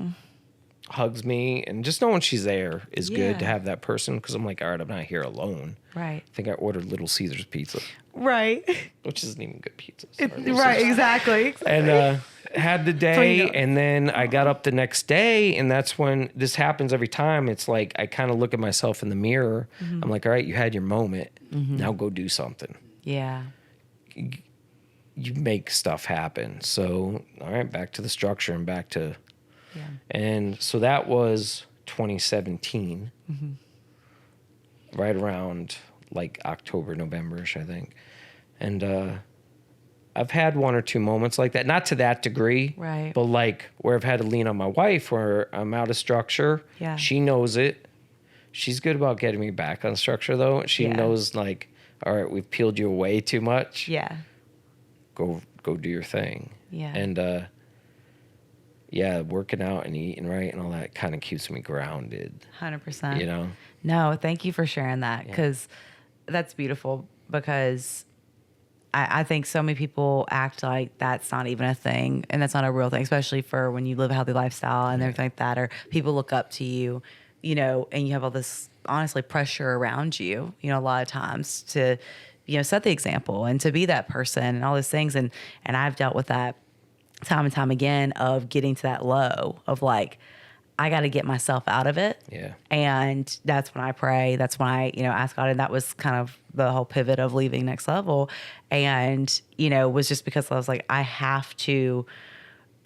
hugs me, and just knowing she's there is good to have that person, because I'm like, all right, I'm not here alone. Right. I think I ordered Little Caesars pizza. Right. Which isn't even good pizza. Right, exactly. And had the day, and then I got up the next day, and that's when this happens every time. It's like I kind of look at myself in the mirror. I'm like, all right, you had your moment. Now go do something. Yeah. You make stuff happen. So, all right, back to the structure and back to, and so that was 2017, right around like October, November-ish, I think. And I've had one or two moments like that, not to that degree, right? But like where I've had to lean on my wife, where I'm out of structure. Yeah. She knows it. She's good about getting me back on structure, though. She knows, like, all right, we've peeled you away too much. Yeah. Go do your thing. Yeah. And working out and eating right and all that kind of keeps me grounded. 100%. You know? No, thank you for sharing that, because that's beautiful, because I think so many people act like that's not even a thing and that's not a real thing, especially for when you live a healthy lifestyle and everything like that, or people look up to you, you know, and you have all this, honestly, pressure around you, you know, a lot of times to, you know, set the example and to be that person and all those things. And I've dealt with that time and time again, of getting to that low of like, I got to get myself out of it. Yeah. And that's when I pray. That's when I, you know, ask God. And that was kind of the whole pivot of leaving Next Level. And, you know, was just because I was like, I got to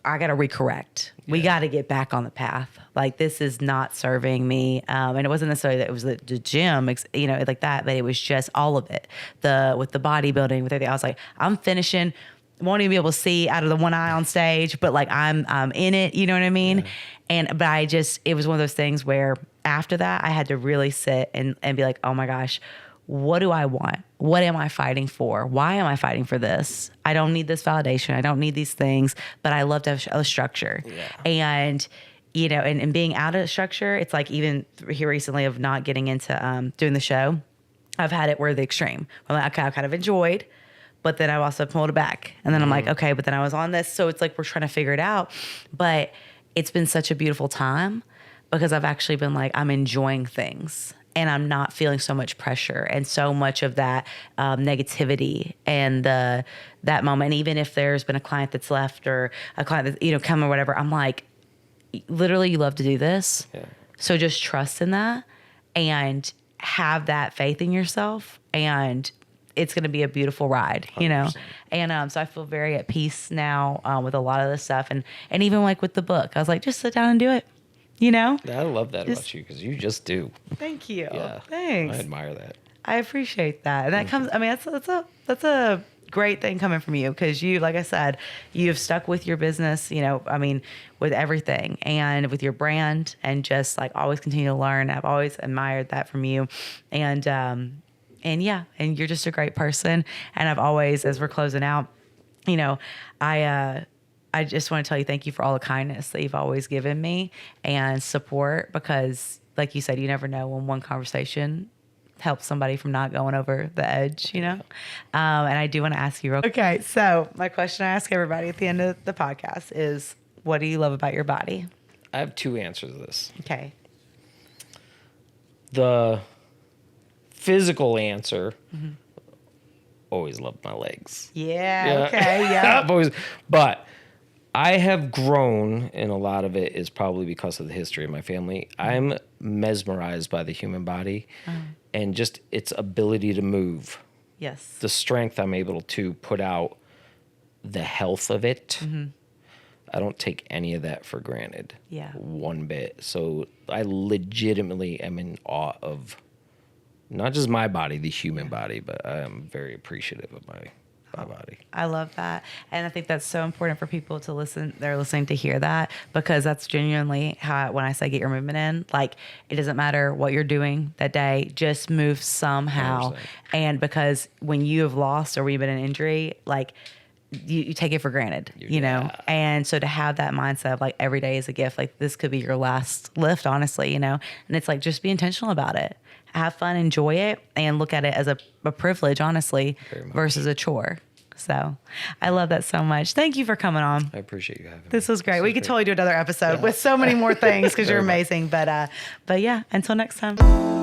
recorrect. Yeah. We got to get back on the path. Like, this is not serving me. And it wasn't necessarily that it was the gym, you know, like that, but it was just all of it. With the bodybuilding, with everything. I was like, I'm finishing. Won't even be able to see out of the one eye on stage, but like I'm in it. You know what I mean? Yeah. But it was one of those things where after that, I had to really sit and be like, oh my gosh, what do I want? What am I fighting for? Why am I fighting for this? I don't need this validation. I don't need these things, but I love to have a structure. Yeah. And, you know, and being out of structure, it's like even here recently of not getting into doing the show, I've had it where the extreme. I'm like, okay, I kind of enjoyed, but then I've also pulled it back. And then I'm like, okay, but then I was on this. So it's like we're trying to figure it out. But it's been such a beautiful time because I've actually been like, I'm enjoying things. And I'm not feeling so much pressure and so much of that negativity and that moment. Even if there's been a client that's left or a client that's, you know, come or whatever, I'm like, literally, you love to do this. Yeah. So just trust in that and have that faith in yourself, and it's going to be a beautiful ride, you know? 100%. And so I feel very at peace now with a lot of this stuff. And even like with the book, I was like, just sit down and do it. You know? I love that about you, because you just do. Thank you. Yeah. Thanks. I admire that. I appreciate that. And that comes, I mean, that's a great thing coming from you, because you, like I said, you've stuck with your business, you know, I mean, with everything and with your brand, and just like always continue to learn. I've always admired that from you. And yeah, and you're just a great person. And I've always, as we're closing out, you know, I just want to tell you thank you for all the kindness that you've always given me and support, because like you said, you never know when one conversation helps somebody from not going over the edge, you know? And I do want to ask you okay, so my question I ask everybody at the end of the podcast is, what do you love about your body? I have two answers to this. Okay. The physical answer, always loved my legs. Yeah. Okay. Yeah. But I have grown, and a lot of it is probably because of the history of my family. I'm mesmerized by the human body and just its ability to move. Yes. The strength I'm able to put out, the health of it. I don't take any of that for granted. Yeah. One bit. So I legitimately am in awe of not just my body, the human body, but I am very appreciative of my body. I love that. And I think that's so important for people to listen. They're listening to hear that, because that's genuinely how, when I say get your movement in, like, it doesn't matter what you're doing that day, just move somehow. 100%. And because when you have lost or when you've been in an injury, like, you take it for granted, you know? And so to have that mindset of like, every day is a gift, like this could be your last lift, honestly, you know? And it's like, just be intentional about it. Have fun, enjoy it, and look at it as a privilege, honestly, versus a chore. So I love that so much. Thank you for coming on. I appreciate you having me. This was great. We could totally do another episode with so many more things, because you're amazing. But yeah, until next time.